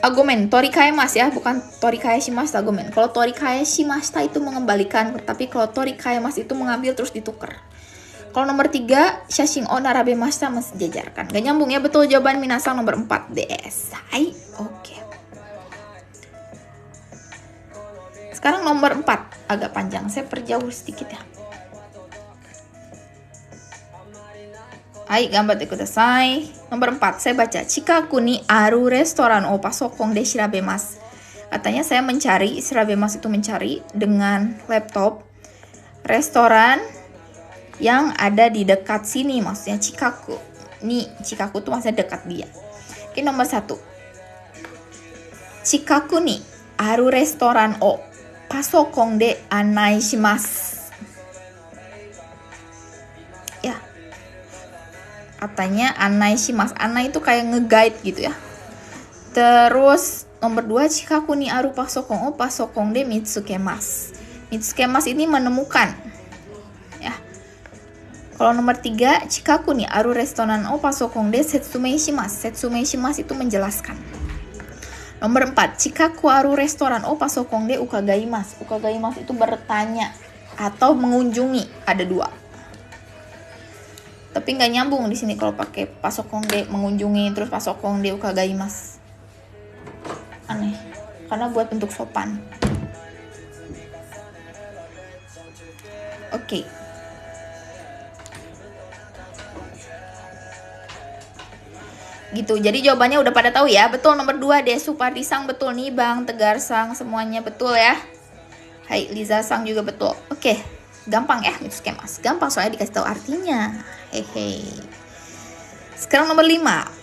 Tori kaemas ya, bukan tori kaeshimashita, gomen. Kalau tori kaeshimashita itu mengembalikan, tapi kalau tori kaemas itu mengambil terus ditukar. Kalau nomor 3, shashin o narabemashita, mensejajarkan. Gak nyambung ya, betul jawaban minasang nomor 4 DS. Hai, oke. Sekarang nomor 4, agak panjang, saya perjauh sedikit ya. Hai, gambatte kudasai. Nomor 4, saya baca. Chikaku ni aru restoran o pasokon de shirabemasu. Katanya saya mencari, shirabemasu itu mencari dengan laptop restoran yang ada di dekat sini, maksudnya Chikaku. Nih, Chikaku itu maksudnya dekat dia. Oke, nomor 1. Chikaku ni aru restoran o pasokon de anai shimasu. Ya. Katanya anai shimasu. Anai itu kayak nge-guide gitu ya. Terus nomor 2, Chikaku ni aru pasokon o pasokon de mitsukemasu. Mitsukemasu ini menemukan. Ya. Kalau nomor 3, Chikaku ni aru restoran o pasokon de setsumei shimasu. Setsumei shimasu itu menjelaskan. Nomor 4, Chikaku aru restoran o pasokon de ukagaimasu. Ukagaimasu itu bertanya atau mengunjungi. Ada 2. Tapi nggak nyambung di sini kalau pakai pasokon de mengunjungi terus pasokon de ukagaimasu. Aneh. Karena buat bentuk sopan. Oke. Gitu. Jadi jawabannya udah pada tahu ya. Betul nomor 2 deh. Supardi-sang betul nih, Bang Tegar-sang semuanya betul ya. Hai, Liza-sang juga betul. Oke. Gampang ya mitoskemas. Gampang soalnya dikasih tahu artinya. Hehe. Sekarang nomor 5.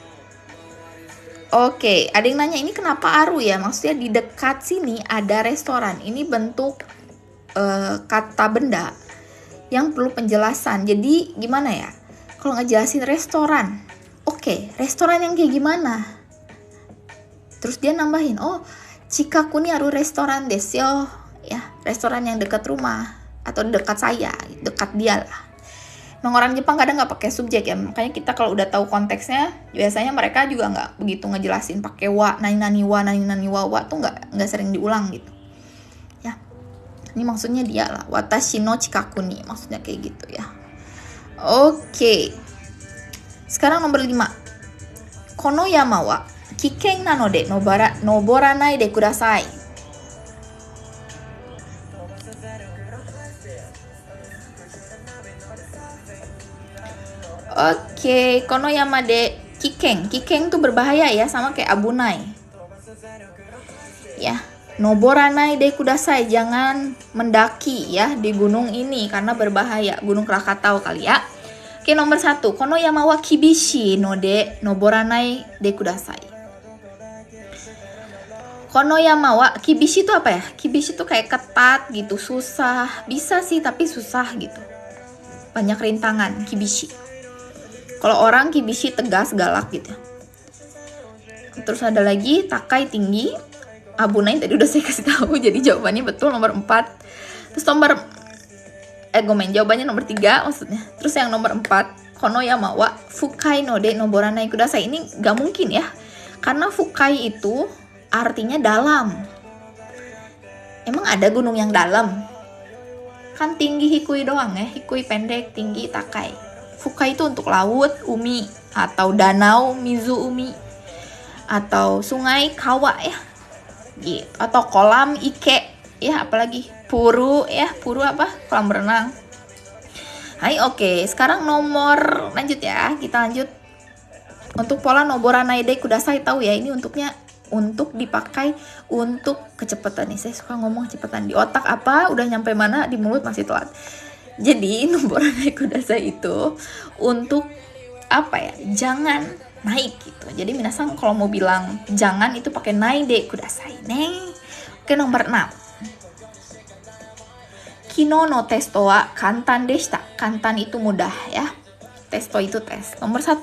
Oke, ada yang nanya ini kenapa Aru ya? Maksudnya di dekat sini ada restoran. Ini bentuk kata benda yang perlu penjelasan. Jadi gimana ya? Kalau ngejelasin restoran, oke, restoran yang kayak gimana? Terus dia nambahin, oh, Chikaku ni aru restoran desu yo, ya, restoran yang dekat rumah atau dekat saya, dekat dia lah. Nah, orang Jepang kadang nggak pakai subjek ya, makanya kita kalau udah tahu konteksnya, biasanya mereka juga nggak begitu ngejelasin pakai wa, nani nani wa tuh nggak sering diulang gitu. Ya, ini maksudnya dia lah, watashi no chikaku ni, maksudnya kayak gitu ya. Oke. Sekarang nomor 5. Kono yama wa kiken nanode noboranai de kudasai. Oke, kono yama de kiken. Kiken tuh berbahaya ya, sama kayak abunai. Ya, noboranai de kudasai, jangan mendaki ya di gunung ini karena berbahaya. Gunung Krakatau kali ya. Oke, nomor 1. Kono yama wa kibishi no de noboranai de kudasai. Kono yama wa kibishi itu apa ya? Kibishi itu kayak ketat gitu, susah. Bisa sih tapi susah gitu. Banyak rintangan, kibishi. Kalau orang kibishi tegas, galak gitu. Terus ada lagi takai, tinggi. Abunai tadi udah saya kasih tahu, jadi jawabannya betul nomor 4. Terus jawabannya nomor 3 maksudnya. Terus yang nomor 4, kono yama wa fukai no de noboranai kudasai. Ini gak mungkin ya, karena fukai itu artinya dalam. Emang ada gunung yang dalam? Kan tinggi hikui doang ya, hikui pendek, tinggi takai. Fukai itu untuk laut, umi, atau danau, mizu umi, atau sungai, kawa ya, gitu. Atau kolam, ike ya, apalagi puru ya, puru apa? Kolam renang. Hai, oke. Sekarang nomor lanjut ya. Kita lanjut. Untuk pola noboranai de kudasai, tahu ya, ini untuk dipakai untuk kecepatan nih. Saya suka ngomong kecepatan. Di otak apa, udah nyampe mana, di mulut masih telat. Jadi noboranai kudasai itu untuk apa ya? Jangan naik gitu. Jadi minasan kalau mau bilang jangan itu pakai nai de kudasai. Neng. Oke, nomor 6. Kino no testo wa kantan deshita. Kantan itu mudah ya. Testo itu tes. Nomor 1.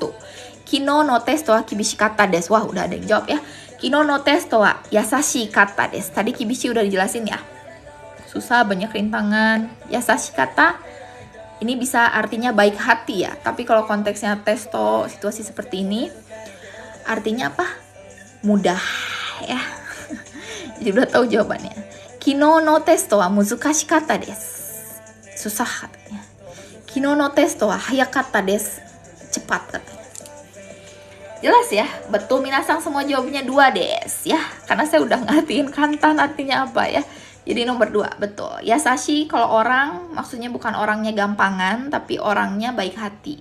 Kino no testo wa kibishi kata desu. Wah, udah ada yang jawab ya. Kino no testo wa yasashi kata desu. Tadi kibishi udah dijelasin ya. Susah, banyak rintangan. Yasashi kata ini bisa artinya baik hati ya. Tapi kalau konteksnya testo situasi seperti ini, artinya apa? Mudah ya. Jadi udah tahu jawabannya. Kino no testo wa muzukashikatta desu. Susah katanya. Kino no testo wa hayakatta desu. Cepat katanya. Jelas ya? Betul, minasang semua jawabnya 2 des ya. Karena saya udah ngertiin kantan artinya apa ya. Jadi nomor 2, betul. Yasashi kalau orang maksudnya bukan orangnya gampangan, tapi orangnya baik hati.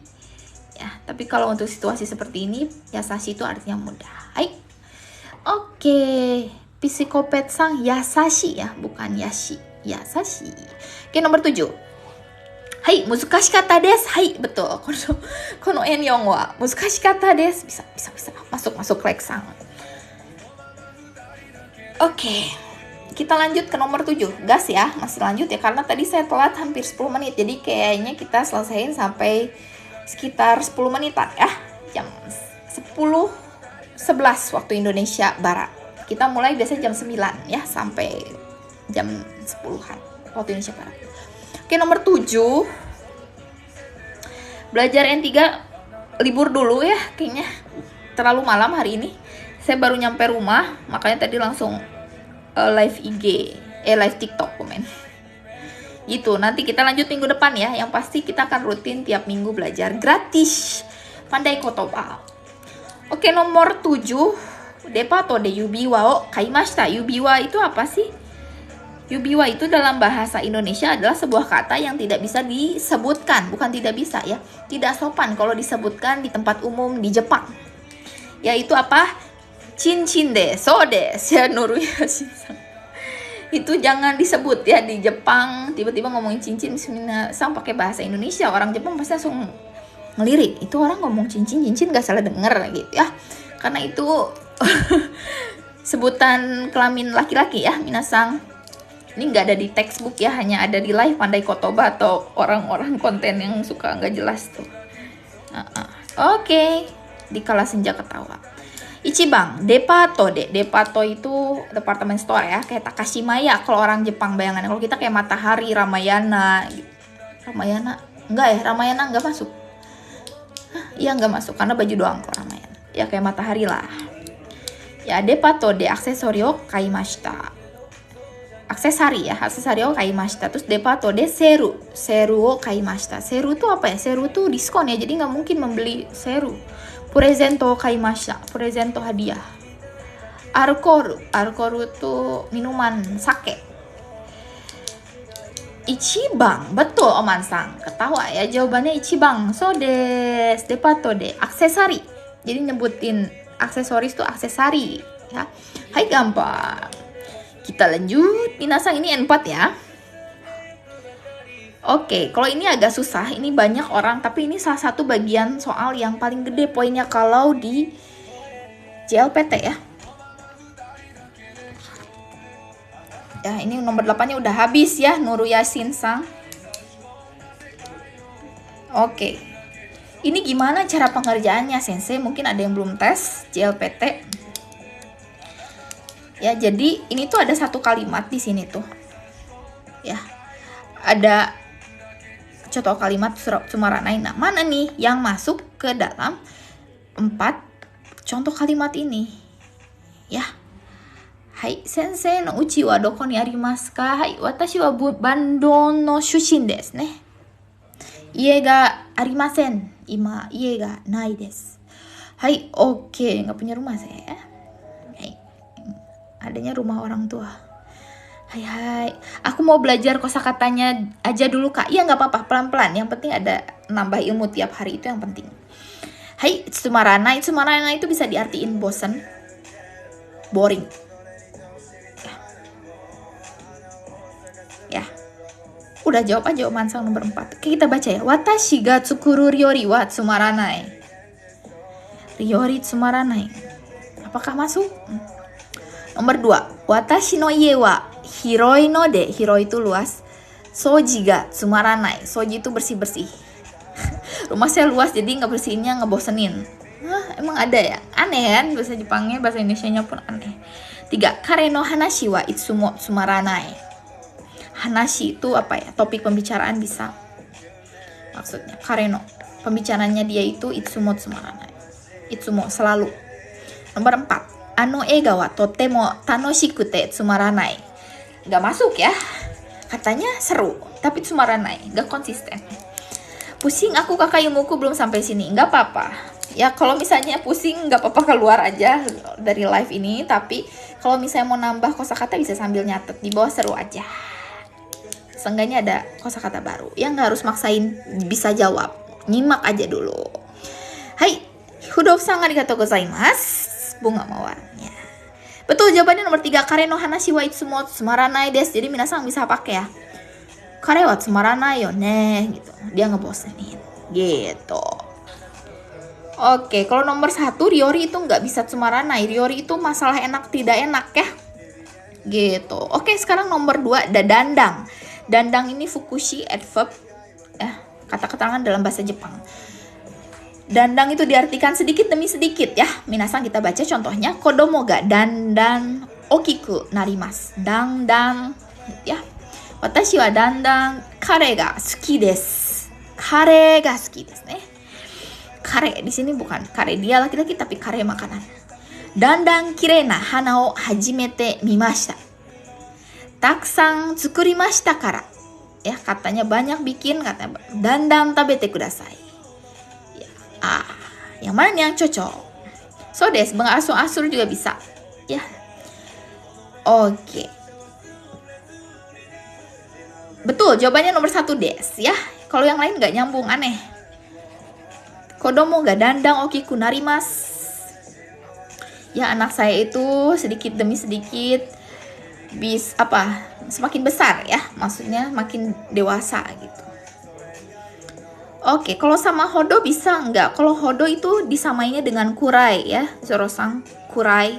Ya, tapi kalau untuk situasi seperti ini, yasashi itu artinya mudah. Hai. Oke. Psikopet sang yasashi ya, bukan yashi. Yasashi. Oke, nomor 7. Hai, muzukashikatta desu. Hai, betul. Kono enyong wa muzukashikatta desu. Bisa. Masuk Leksang. Oke. Kita lanjut ke nomor 7. Gas ya, masih lanjut ya. Karena tadi saya telat hampir 10 menit. Jadi kayaknya kita selesaiin sampai sekitar 10 menitan ya. Jam 10.11 waktu Indonesia Barat. Kita mulai biasanya jam 9 ya, sampai jam 10-an waktu Indonesia Barat. Oke, nomor 7. Belajar N3 libur dulu ya, kayaknya terlalu malam hari ini. Saya baru nyampe rumah, makanya tadi langsung live IG, live TikTok komen. Gitu, nanti kita lanjut minggu depan ya. Yang pasti kita akan rutin tiap minggu belajar gratis Pandai Kotoba. Oke, nomor 7. Depato de yubiwa o kaimashita. Yubiwa itu apa sih? Yubiwa itu dalam bahasa Indonesia adalah sebuah kata yang tidak bisa disebutkan. Bukan tidak bisa ya. Tidak sopan kalau disebutkan di tempat umum di Jepang. Yaitu apa? Cincin deh, so des ya Noruya Shinsang. Itu jangan disebut ya di Jepang tiba-tiba ngomongin cincin Minasan pakai bahasa Indonesia, orang Jepang pasti langsung ngelirik. Itu orang ngomong cincin gak salah denger gitu ya. Karena itu sebutan kelamin laki-laki ya Minasan. Ini nggak ada di textbook ya, hanya ada di live Pandai Kotoba atau orang-orang konten yang suka nggak jelas tuh. Oke, di kala senja ketawa. Ichiban, depato deh. Depato itu department store ya, kayak Takashimaya kalau orang Jepang bayangannya. Kalau kita kayak Matahari, Ramayana gitu. Ramayana? Enggak ya, Ramayana nggak masuk. Iya nggak masuk, karena baju doang kok Ramayana. Ya kayak Matahari lah. Ya, depato de aksesorio kaimashita. Aksesori ya, aksesori kaimashita. Terus depato de seru o kaimashita. Seru itu apa ya? Seru itu diskon ya, jadi nggak mungkin membeli seru. Presento kaimashita, presento hadiah. Alkohol itu minuman sake. Ichiban, betul Oman-san, ketawa ya, jawabannya Ichiban. So des, depato de aksesori. Jadi nyebutin aksesoris tuh aksesori ya. Hai, gampang. Kita lanjut, Minasan, ini N4 ya. Oke, kalau ini agak susah, ini banyak orang, tapi ini salah satu bagian soal yang paling gede poinnya kalau di JLPT ya. Ya, ini nomor 8-nya udah habis ya, Noruya Shinsang. Oke. Ini gimana cara pengerjaannya, Sensei? Mungkin ada yang belum tes JLPT. Ya, jadi ini tuh ada satu kalimat di sini tuh. Ya. Ada contoh kalimat Sumaranai. Nah, mana nih yang masuk ke dalam 4 contoh kalimat ini? Ya. Hai, sensei no uchi wa doko ni arimasu ka? Hai, watashi wa Bandon no shushin desu ne. Ie ga arimasen. Ima ie ga nai desu. Hai, oke, nggak punya rumah saya. Adanya rumah orang tua. Hai, aku mau belajar kosakatanya aja dulu kak. Iya nggak apa-apa, pelan-pelan. Yang penting ada nambah ilmu tiap hari, itu yang penting. Hai, Itsumarana itu bisa diartiin bosen, boring. Ya. Udah jawab aja Oman-san nomor 4. Oke, kita baca ya. Watashi ga tsukuru ryori wa tsumaranai. Ryori tsumaranai. Apakah masuk? Nomor 2, watashi no ie wa hiroi no de. Hiroi itu luas. Soji ga tsumaranai. Soji itu bersih-bersih. Rumah saya luas, jadi ngebersihinnya ngebosenin. Emang ada ya? Aneh kan? Bahasa Jepangnya, bahasa Indonesianya pun aneh. 3, kare no hanashi wa itsumo tsumaranai. Hanashi itu apa ya? Topik pembicaraan bisa. Maksudnya, kare no. Pembicaranya dia itu itsumo tsumaranai. Itsumo, selalu. Nomor 4. Ano ega wa totemo tanoshikute tsumaranai. Gak masuk ya. Katanya seru, tapi tsumaranai. Gak konsisten. Pusing aku kakak ilmuku belum sampai sini. Gak apa-apa. Ya kalau misalnya pusing gak apa-apa, keluar aja dari live ini. Tapi kalau misalnya mau nambah kosakata bisa sambil nyatet. Di bawah seru aja. Seenggaknya ada kosakata baru. Yang gak harus maksain bisa jawab. Nyimak aja dulu. Hai. Hudou-san arigatou gozaimasu. Bunga mawarnya. Betul, jawabannya nomor 3. Kare no hanashi wa itsumo tsumaranai desu. Jadi minasan bisa pakai ya. Kare wa tsumaranai yo ne gitu. Dia ngebosenin gitu. Oke, kalau nomor 1 ryori itu nggak bisa tsumaranai. Ryori itu masalah enak tidak enak ya. Gitu. Oke, sekarang nomor 2 ada dandang. Dandang ini fukushi adverb kata keterangan dalam bahasa Jepang. Dandang itu diartikan sedikit demi sedikit ya. Minasan kita baca contohnya. Kodomo ga dandan okiku narimasu. Dandang ya. Watashi wa dandang kare ga suki desu. Kare ga suki desu ne. Kare di sini bukan kare dia laki-laki, tapi kare makanan. Dandang kirei na hana o hajimete mimashita. Taksan tsukurimashita kara. Ya, katanya banyak bikin, katanya dandang tabete kudasai. Yang mana yang cocok? So des, bengasuh-asur juga bisa. Ya. Oke. Betul, jawabannya nomor 1 des ya. Kalau yang lain nggak nyambung, aneh. Kodomo ga dandang okiku narimasu. Ya, anak saya itu sedikit demi sedikit semakin besar ya, maksudnya makin dewasa gitu. Oke, kalau sama Hodo bisa nggak? Kalau Hodo itu disamainya dengan Kurai ya, Zoro-san, Kurai.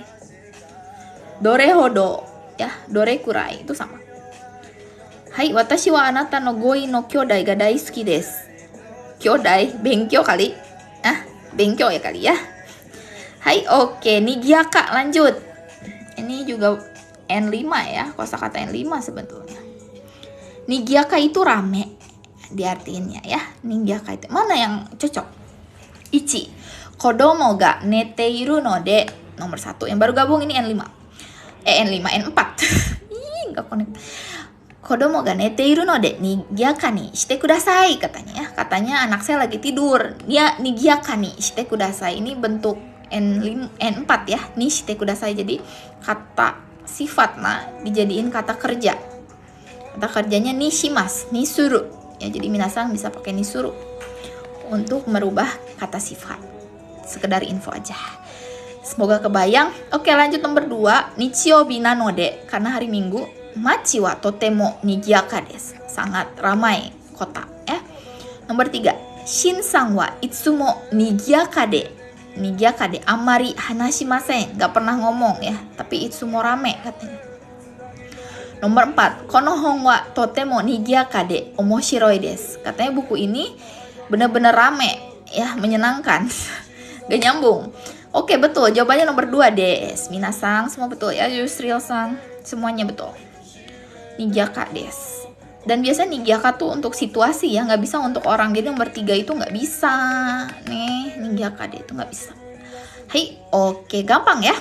Dore Hodo ya, Dore Kurai itu sama. Hai, watashi wa anata no goi no kyodai ga daisuki desu. Kyodai, benkyou kali. Benkyou ya kali ya. Hai, oke, Nigiaka lanjut. Ini juga N5 ya, kosakata N5 sebetulnya. Nigiaka itu rame diartiinnya ya. Nigiaka itu mana yang cocok? Ichi, kodomo ga neteiru no de, nomor 1 yang baru gabung ini N5. N4. Ih, enggak connect. Kodomo ga neteiru no de nigiaka ni shite kudasai katanya ya. Katanya anak saya lagi tidur. Dia nigiaka ni shite kudasai. Ini bentuk N4 ya. Ni shite kudasai. Jadi kata sifat dijadiin kata kerja. Kata kerjanya ni shimasu, ni suru. Ya, jadi minasang bisa pakai ni suru untuk merubah kata sifat. Sekedar info aja. Semoga kebayang. Oke, lanjut nomor 2. Nichiyoubi nanode, karena hari Minggu. Machi wa totemo nigiaka desu. Sangat ramai kota ya. Nomor 3. Shin-san wa itsumo nigiaka de. Nigiaka de amari hanashimasen. Gak pernah ngomong ya, tapi itsumo rame katanya. Nomor 4. Kono hon wa totemo nigiaka de omoshiroi desu. Katanya buku ini benar-benar rame ya, menyenangkan. Gak nyambung. Oke, betul. Jawabannya nomor 2 des. Minasang semua betul ya. Yusril-san semuanya betul. Nigiaka des. Dan biasanya nigiaka tuh untuk situasi ya, nggak bisa untuk orang. Jadi nomor 3 itu nggak bisa. Nih, nigiaka de itu nggak bisa. Hai, oke, gampang ya.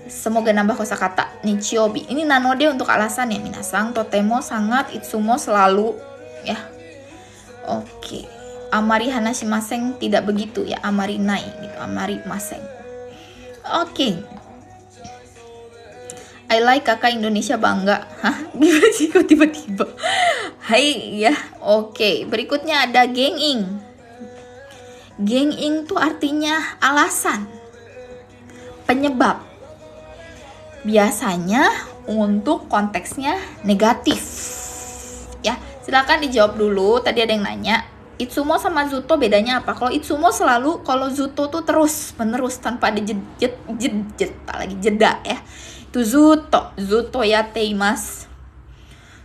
Semoga nambah kosakata. Nichiyoubi. Ini nanode untuk alasan ya, minasang. Totemo sangat, itsumo selalu ya. Oke. Amari hanashimasen tidak begitu ya, amari nai gitu, amari masen. Oke. I like kakak Indonesia bangga. Hah? Gimana sih kok tiba-tiba? Hai ya. Oke, berikutnya ada genging. Genging tuh artinya alasan, penyebab. Biasanya untuk konteksnya negatif. Ya, silakan dijawab dulu. Tadi ada yang nanya, Itsumo sama Zuto bedanya apa? Kalau Itsumo selalu, kalau Zuto tuh terus menerus tanpa ada jeda ya. Itu Zuto yateimasu.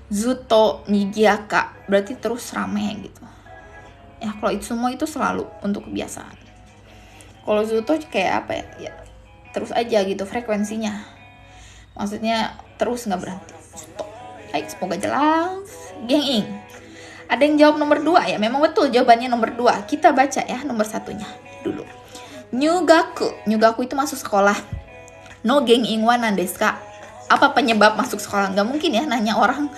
Zuto nigiaka, berarti terus rame gitu. Ya, kalau Itsumo itu selalu untuk kebiasaan. Kalau Zuto kayak apa ya? Ya, terus aja gitu frekuensinya. Maksudnya terus nggak berhenti. Zuto. Baik, semoga jelas. Genging. Ada yang jawab nomor 2 ya? Memang betul jawabannya nomor 2. Kita baca ya nomor 1-nya dulu. Nyugaku. Nyugaku itu masuk sekolah. No genging wa nan desu ka? Apa penyebab masuk sekolah? Nggak mungkin ya nanya orang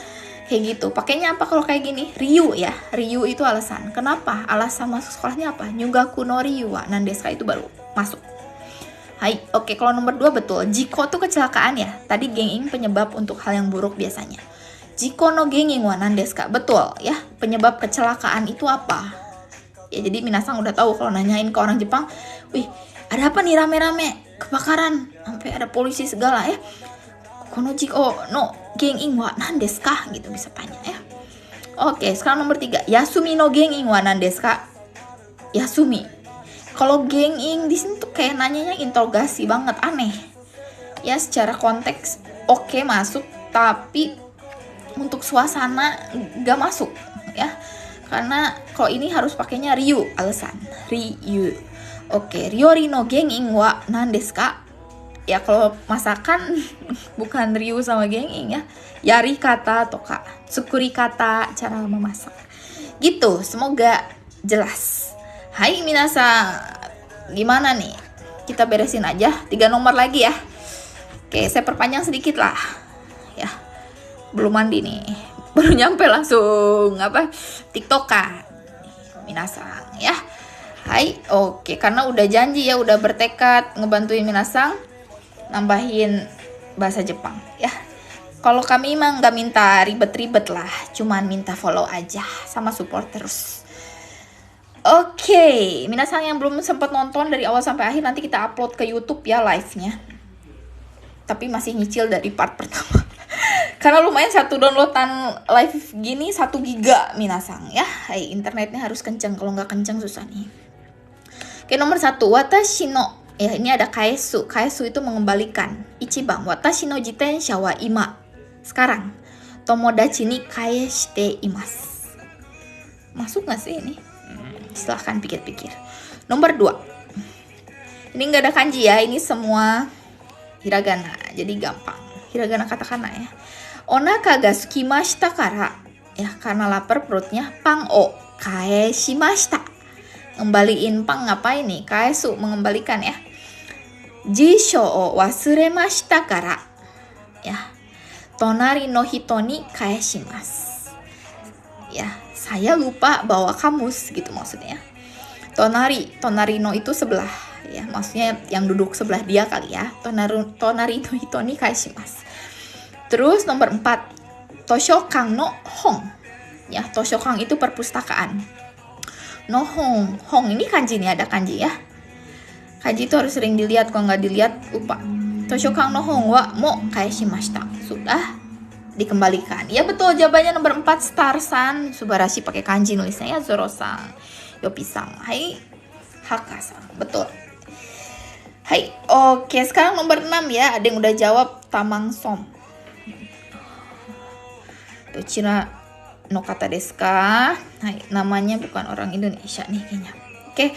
kayak gitu. Pakainya apa kalau kayak gini? Ryu ya. Ryu itu alasan. Kenapa? Alasan masuk sekolahnya apa? Nyugaku no ryu wa nan desu ka, itu baru masuk. Hai, oke, kalau nomor 2 betul. Jiko tuh kecelakaan ya. Tadi genging penyebab untuk hal yang buruk biasanya. Jiko no genging wa nan desu ka? Betul ya. Penyebab kecelakaan itu apa? Ya, jadi minasang udah tahu kalau nanyain ke orang Jepang, wih, ada apa nih rame-rame? Kebakaran, sampai ada polisi segala ya. Kono jiko no genging wa nan desu ka? Gitu bisa tanya ya. Oke, sekarang nomor 3. Yasumi no genging wa nan desu ka? Yasumi. Kalau genging di sini tuh kayak nanyanya interogasi banget, aneh. Ya, secara konteks oke masuk, tapi untuk suasana gak masuk ya. Karena kalau ini harus pakainya ryu, alasan. Ryu. Oke, ryori no genging wa nan desu ka? Ya, kalau masakan bukan ryu sama genging ya. Yari kata atau kak, tsukuri kata, cara memasak. Gitu, semoga jelas. Hai minasang, gimana nih? Kita beresin aja 3 nomor lagi ya. Oke, saya perpanjang sedikit lah. Ya, belum mandi nih, baru nyampe langsung TikTokan. Minasang ya. Hai, oke, karena udah janji ya, udah bertekad ngebantuin minasang nambahin bahasa Jepang ya. Kalau kami emang nggak minta ribet-ribet lah, cuman minta follow aja sama support terus. Oke, minasan yang belum sempat nonton dari awal sampai akhir, nanti kita upload ke YouTube ya live-nya. Tapi masih nyicil dari part pertama. Karena lumayan satu downloadan live gini 1 giga minasan ya. Hai, internetnya harus kenceng, kalau nggak kenceng susah nih. Oke, nomor 1, watashi no. Ya, ini ada kaesu. Kaesu itu mengembalikan. Ichiban, watashi no jitensha wa ima. Sekarang, tomodachi ni kaeshite imasu. Masuk nggak sih ini? Silahkan pikir-pikir. Nomor 2. Ini nggak ada kanji ya, ini semua hiragana, jadi gampang. Hiragana katakana ya. Onaka ga sukimashita kara, ya karena lapar perutnya, pang o kaeshimashita. Ngembaliin pang ngapain nih? Kaesu mengembalikan ya. Jisho o wasuremashita kara, ya tonari no hito ni kaeshimasu. Ya, saya lupa bawa kamus gitu maksudnya. Tonari no itu sebelah ya, maksudnya yang duduk sebelah dia kali ya. Tonari no hito ni kaeshimasu. Terus nomor 4, toshokan no hon. Ya, toshokan itu perpustakaan. No hon, hon ini kanji nih, ada kanji ya. Kanji itu harus sering dilihat, kalau nggak dilihat lupa. Toshokan no hon wa mo kaeshimashita. Sudah dikembalikan. Ya betul, jawabannya nomor 4, Star-san. Subarashi pakai kanji nulisnya ya, Zoro-san, Yopi-san, hai, Haka-san. Betul. Hai, oke, sekarang nomor 6 ya. Ada yang udah jawab, Tamang-som. Dochira no kata desu ka? Hai, namanya bukan orang Indonesia nih kayaknya. Oke.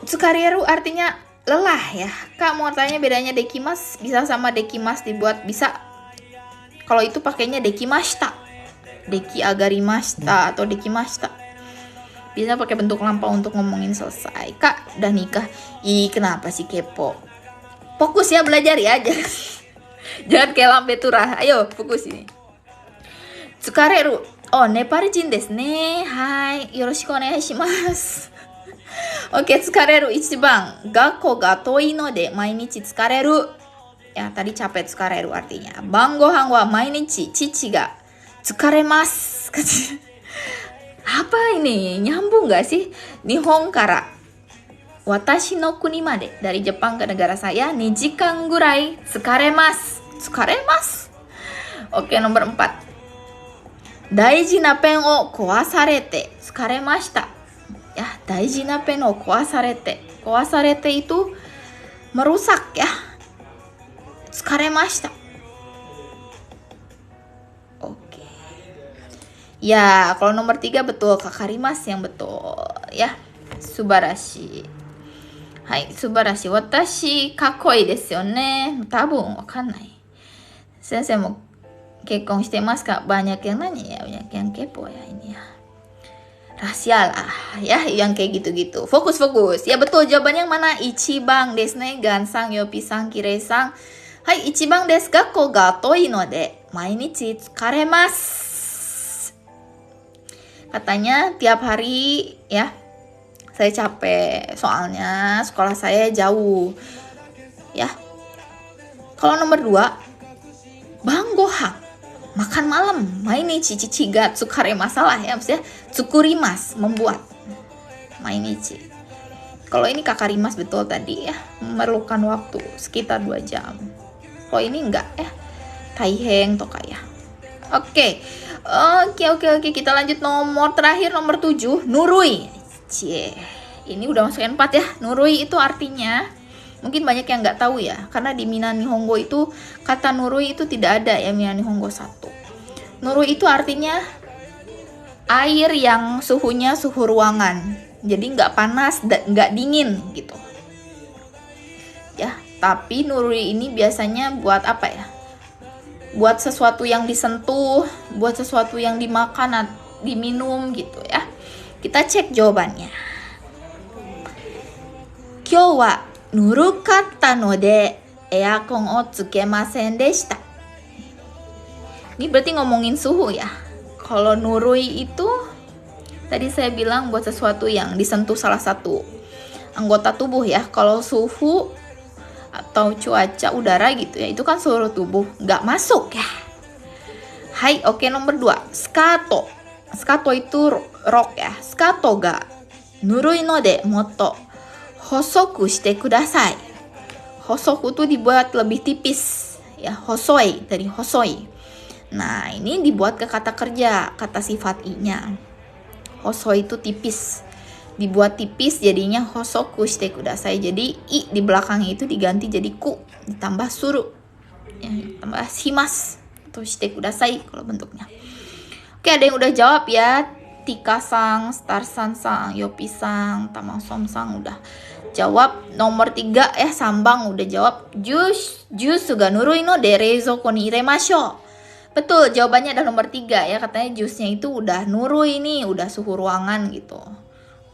Tsukareru artinya lelah ya. Kak mau tanya bedanya dekimas bisa sama dekimas dibuat bisa. Kalau itu pakainya dekimashita. Deki agarimashita atau dekimashita. Bisa pakai bentuk lampau untuk ngomongin selesai. Kak udah nikah. Ih, kenapa sih kepo? Fokus ya, belajar ya aja. Jangan kayak lambe turah. Ayo fokus ini. Tsukareru. Oh, Nepal-jin desu ne. Hai, yoroshiku onegaishimasu. Oke, tsukareru ichiban gakko ga toi no de mainichi tsukareru. Ya, tadi capek tsukareru artinya. Bangohan wa mainichi chichi ga tsukaremasu. Apa ini? Nyambung gak sih? Nihon kara watashi no kuni made, dari Jepang ke negara saya, 2 jikan gurai tsukaremasu. Tsukaremasu. Oke, nomor 4. Daiji na pen o kowasarete tsukaremashita. Ya, daiji na pen o kowasarete. Kowasarete itu merusak ya. Tsukaremashita. Oke. Ya, kalau nomor 3 betul, kakarimas yang betul ya. Subarashi. Hai, subarashi. Watashi kakoi desu yo ne. Tabun wakannai. Sensei mo kekkon shite masu ka? Banyak yang nanya ya, banyak yang kepo ya ini ya. Rahasia lah ya, yang kayak gitu-gitu. Fokus. Ya betul, jawabannya yang mana? Ichiban desu ne, Gansang, Yopi-san, Kirei-san. Hai, ichiban desu gakko ga toi no de mainichi tsukaremasu. Katanya tiap hari ya saya capek, soalnya sekolah saya jauh. Ya. Kalau nomor 2, banggohan. Makan malam, mainichi chichi ga tsukare masalah ya, maksudnya tsukurimas, membuat. Mainichi. Kalau ini kakarimas betul tadi ya, memerlukan waktu sekitar 2 jam. Kalau ini enggak ya, taiheng toka ya. Oke, kita lanjut nomor terakhir, nomor 7, nurui. Cie, ini udah masuk N4 ya. Nurui itu artinya, mungkin banyak yang nggak tahu ya, karena di Minna Nihongo itu kata nurui itu tidak ada ya, Minna Nihongo 1. Nurui itu artinya air yang suhunya suhu ruangan, jadi nggak panas, nggak dingin gitu. Ya, tapi nurui ini biasanya buat apa ya? Buat sesuatu yang disentuh, buat sesuatu yang dimakan, diminum gitu ya. Kita cek jawabannya. Kyou wa nurukatta no de earkon o tsukemasen deshita. Ini berarti ngomongin suhu ya. Kalau nurui itu tadi saya bilang buat sesuatu yang disentuh salah satu anggota tubuh ya. Kalau suhu atau cuaca udara gitu ya, itu kan seluruh tubuh, nggak masuk ya. Hai, oke, nomor 2, skato. Skato itu rok ya. Skato ga nurui no de motto hosoku shite kudasai. Hosoku tuh dibuat lebih tipis ya, hosoi dari hosoi. Nah, ini dibuat ke kata kerja, kata sifat i-nya. Hosoi itu tipis. Dibuat tipis jadinya hosoku shite kudasai. Jadi i di belakangnya itu diganti jadi ku, ditambah suru. Ya, ditambah shimas atau shite kudasai kalau bentuknya. Oke, ada yang udah jawab ya. Tika-sang, Star-san, Yopi-sang, Tamang-som-sang udah jawab. Nomor 3 ya, Sambang udah jawab. Jus ga nurui no de reizoko ni iremashou. Betul, jawabannya adalah nomor 3 ya. Katanya jusnya itu udah nurui nih, udah suhu ruangan gitu.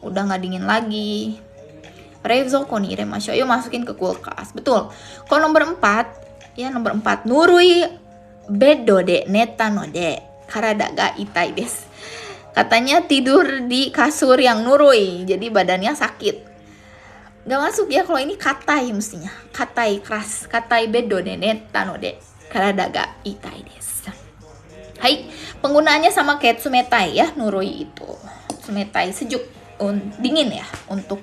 Udah nggak dingin lagi. Reizoko ni iremashou. Yuk masukin ke kulkas. Betul. Kalau nomor 4 ya, nomor 4 nurui beddo de neta no de karada ga itai desu. Katanya tidur di kasur yang nurui, jadi badannya sakit. Gak masuk ya, kalau ini katai mestinya. Katai, keras. Katai beddo de neta no de karada ga itai desu. Hai, penggunaannya sama kayak tsumetai ya, nurui itu. Tsumetai sejuk, dingin ya, untuk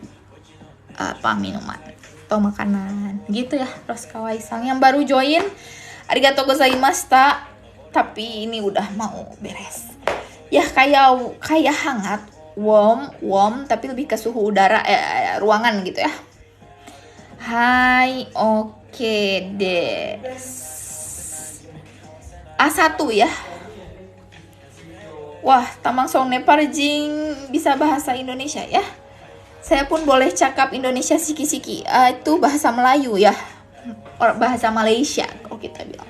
minuman atau makanan. Gitu ya, terus kawaii-sang yang baru join. Arigatou gozaimashita. Tapi ini udah mau beres. Ya kayak hangat, warm tapi lebih ke suhu udara ruangan gitu ya. Hai, oke deh. A1 ya. Wah, Tamang Song Neparjing bisa bahasa Indonesia ya. Saya pun boleh cakap Indonesia siki-siki. Itu bahasa Melayu ya. Bahasa Malaysia kalau kita bilang.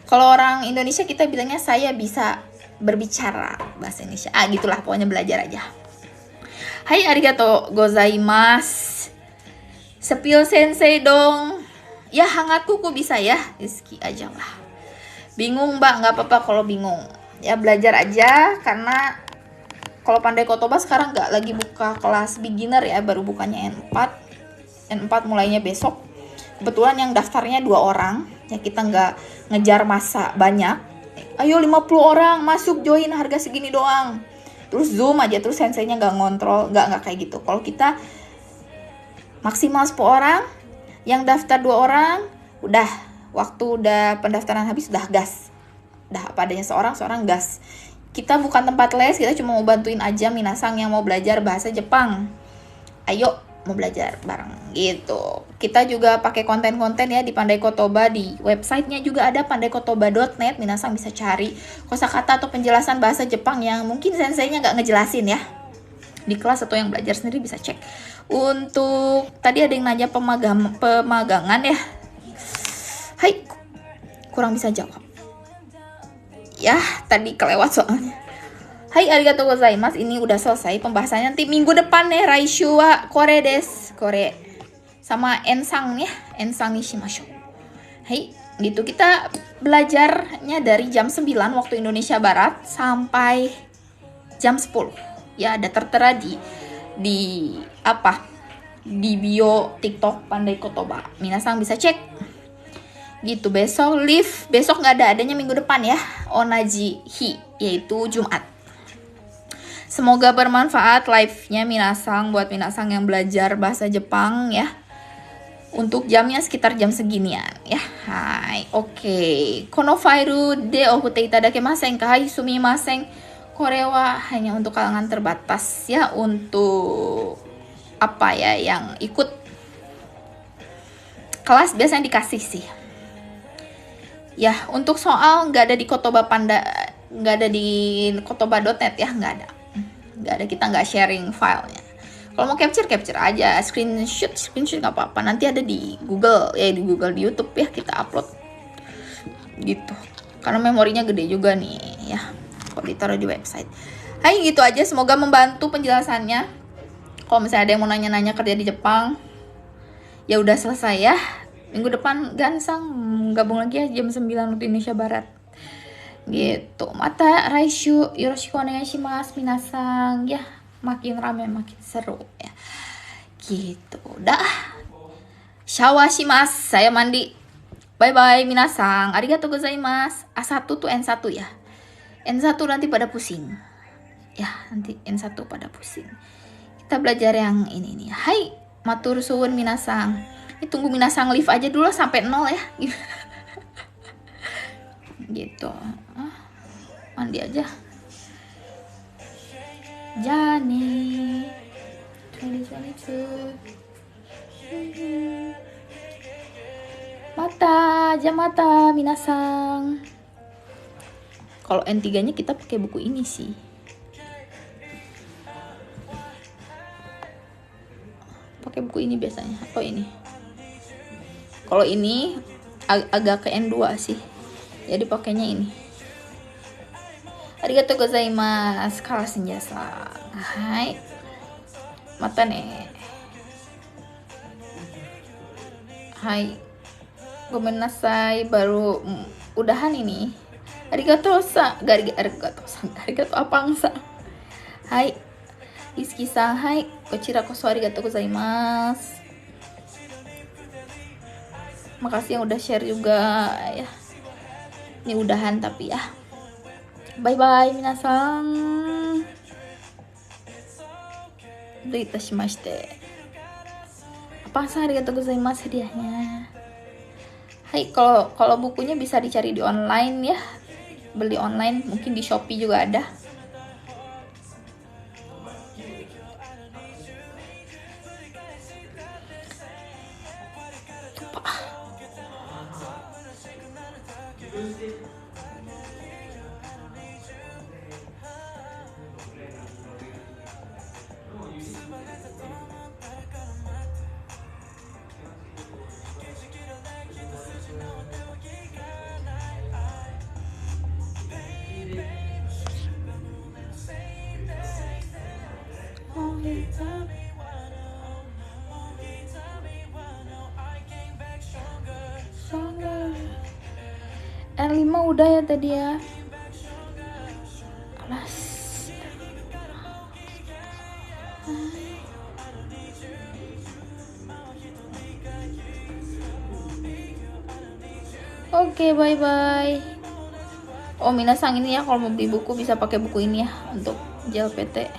Kalau orang Indonesia kita bilangnya saya bisa berbicara bahasa Indonesia. Gitulah pokoknya, belajar aja. Hai, arigatou gozaimasu. Sepil sensei dong. Ya, hangat kuku bisa ya. Rizky aja lah. Bingung mbak, nggak apa-apa kalau bingung. Ya belajar aja, karena kalau pandai kotoba sekarang nggak lagi buka kelas beginner ya. Baru bukanya N4 mulainya besok. Kebetulan yang daftarnya 2 orang. Ya kita nggak ngejar masa banyak. Ayo 50 orang masuk join, harga segini doang. Terus zoom aja, terus senseinya nggak ngontrol. Nggak kayak gitu. Kalau kita maksimal 10 orang, yang daftar 2 orang, udah waktu udah pendaftaran habis udah gas. Udah apa adanya, seorang gas. Kita bukan tempat les, kita cuma mau bantuin aja minasang yang mau belajar bahasa Jepang. Ayo mau belajar bareng gitu. Kita juga pakai konten-konten ya di Pandai Kotoba, di websitenya juga ada pandaikotoba.net. Minasang bisa cari kosakata atau penjelasan bahasa Jepang yang mungkin senseinya nggak ngejelasin ya di kelas, atau yang belajar sendiri bisa cek. Untuk tadi ada yang nanya pemagangan ya. Hai, kurang bisa jawab ya, tadi kelewat soalnya. Hai, arigatou gozaimasu. Ini udah selesai pembahasannya. Nanti minggu depan nih, Raishu wa kore desu. Kore sama ensang ya. Ensang ni shimashou. Hai, gitu. Kita belajarnya dari jam 9 waktu Indonesia Barat sampai jam 10. Ya, ada tertera di bio TikTok Pandai Kotoba. Minasang bisa cek. Gitu. Besok live. Besok nggak ada, adanya minggu depan ya. Onaji hi, yaitu Jumat. Semoga bermanfaat live-nya minasang, buat minasang yang belajar bahasa Jepang ya. Untuk jamnya sekitar jam seginian ya. Hai, oke. Kono file de okute itadakemasen ka? Hai, sumimasen. Kore wa hanya untuk kalangan terbatas ya, untuk apa ya, yang ikut kelas biasanya dikasih sih. Ya, untuk soal nggak ada di Kotoba nggak ada di kotoba.net ya, nggak ada, kita nggak sharing filenya. Kalau mau capture aja, screenshot nggak apa-apa, nanti ada di Google ya, di YouTube ya, kita upload gitu, karena memorinya gede juga nih ya kalau ditaruh di website. Hai, gitu aja, semoga membantu penjelasannya. Kalau misalnya ada yang mau nanya-nanya kerja di Jepang, ya udah selesai ya. Minggu depan Gansang gabung lagi ya jam 9 waktu Indonesia Barat. Gitu. Mata Raishu yoroshiku onegaishimasu minasang ya. Makin rame makin seru ya. Gitu. Dah. Shower shimasu. Saya mandi. Bye bye minasang. Arigatou gozaimasu. A1 tuh N1 ya. N1 nanti pada pusing. ya, nanti N1 pada pusing. Kita belajar yang ini nih. Hai, matur suwun minasang. Ini tunggu minasang live aja dulu sampai 0 ya. Gitu. Mandi aja. Jani 2022. Mata minasang. Kalau N3-nya kita pakai buku ini sih. Pakai buku ini biasanya atau ini. Kalau ini agak ke N2 sih. Jadi pakainya ini. Arigatou gozaimasu. Karasenja-san. Hai. Mata ne. Hai. Gomen nasai, baru udahan ini. Arigatou-san. Arigatou apang-san. Hai. Rizky-san, hai. Kochira koso arigatou gozaimasu. Makasih yang udah share juga ya. Ini udahan tapi ya. Bye bye minasan. Berita shimashite. Apang-san arigatou gozaimasu hadiahnya. Hai, kalau bukunya bisa dicari di online ya. Beli online, mungkin di Shopee juga ada. R5 udah ya tadi ya. Alas. Oke, bye bye. Oh, minasang ini ya, kalau mau beli buku bisa pakai buku ini ya untuk JLPT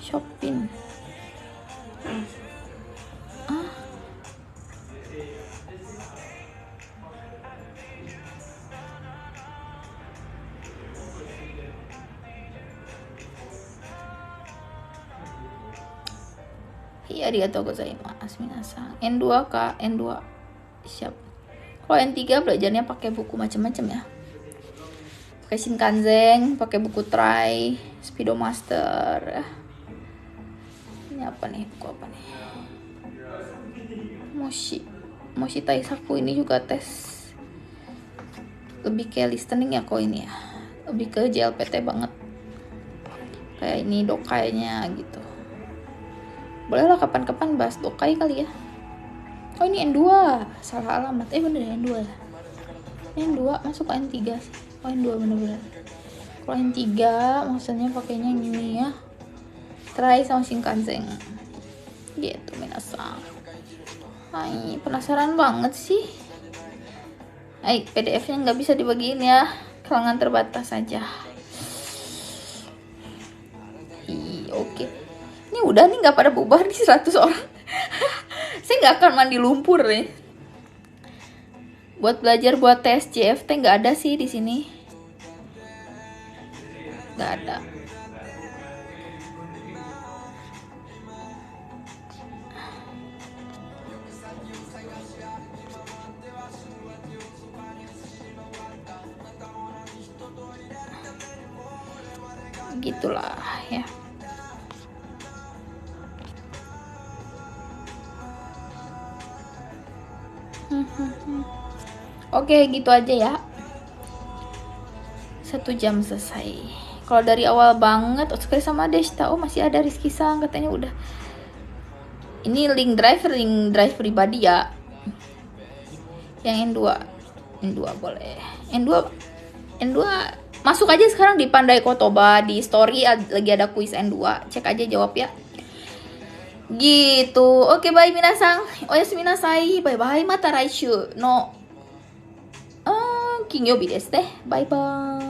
shopping. Iya, arigatou gozaimasu minasang. N2 Kak, N2. Siap. Kalau N3 belajarnya pakai buku macam-macam ya. Pakai Shinkansen, pakai buku Try, Speedomaster. Ini apa nih? Buku apa nih? Moshi Taisaku ini juga tes. Lebih kayak listening ya kok ini ya. Lebih ke JLPT banget. Kayak ini dokainya gitu. Boleh lah kapan-kapan bahas dokai kali ya. Oh, ini N2. Salah alamat. Bener ya N2 ya. N2 masuk ke N3 sih. Oh, N2 bener-bener. Kalau N3 maksudnya pakainya ini ya. Try sama Shinkansen. Gitu minasang. Hai, penasaran banget sih. Hai, PDF-nya nggak bisa dibagiin ya. Kalangan terbatas saja. Oke. Ini udah nih, nggak pada bubar nih 100 orang. Saya nggak akan mandi lumpur nih. Buat belajar buat tes JFT nggak ada sih di sini. Nggak ada. Gitulah ya. Oke, gitu aja ya. 1 jam selesai. Kalau dari awal banget, sekali sama Deshta, oh masih ada Rizky-san katanya udah. Ini link drive pribadi ya. Yang N2 boleh. N2 masuk aja sekarang di Pandai Kotoba, di story lagi ada kuis N2. Cek aja jawab ya. Gitu. Oke, bye minasang. Oyasumi nasai. Bye bye. Mata raishu no 金曜日ですね。バイバーイ。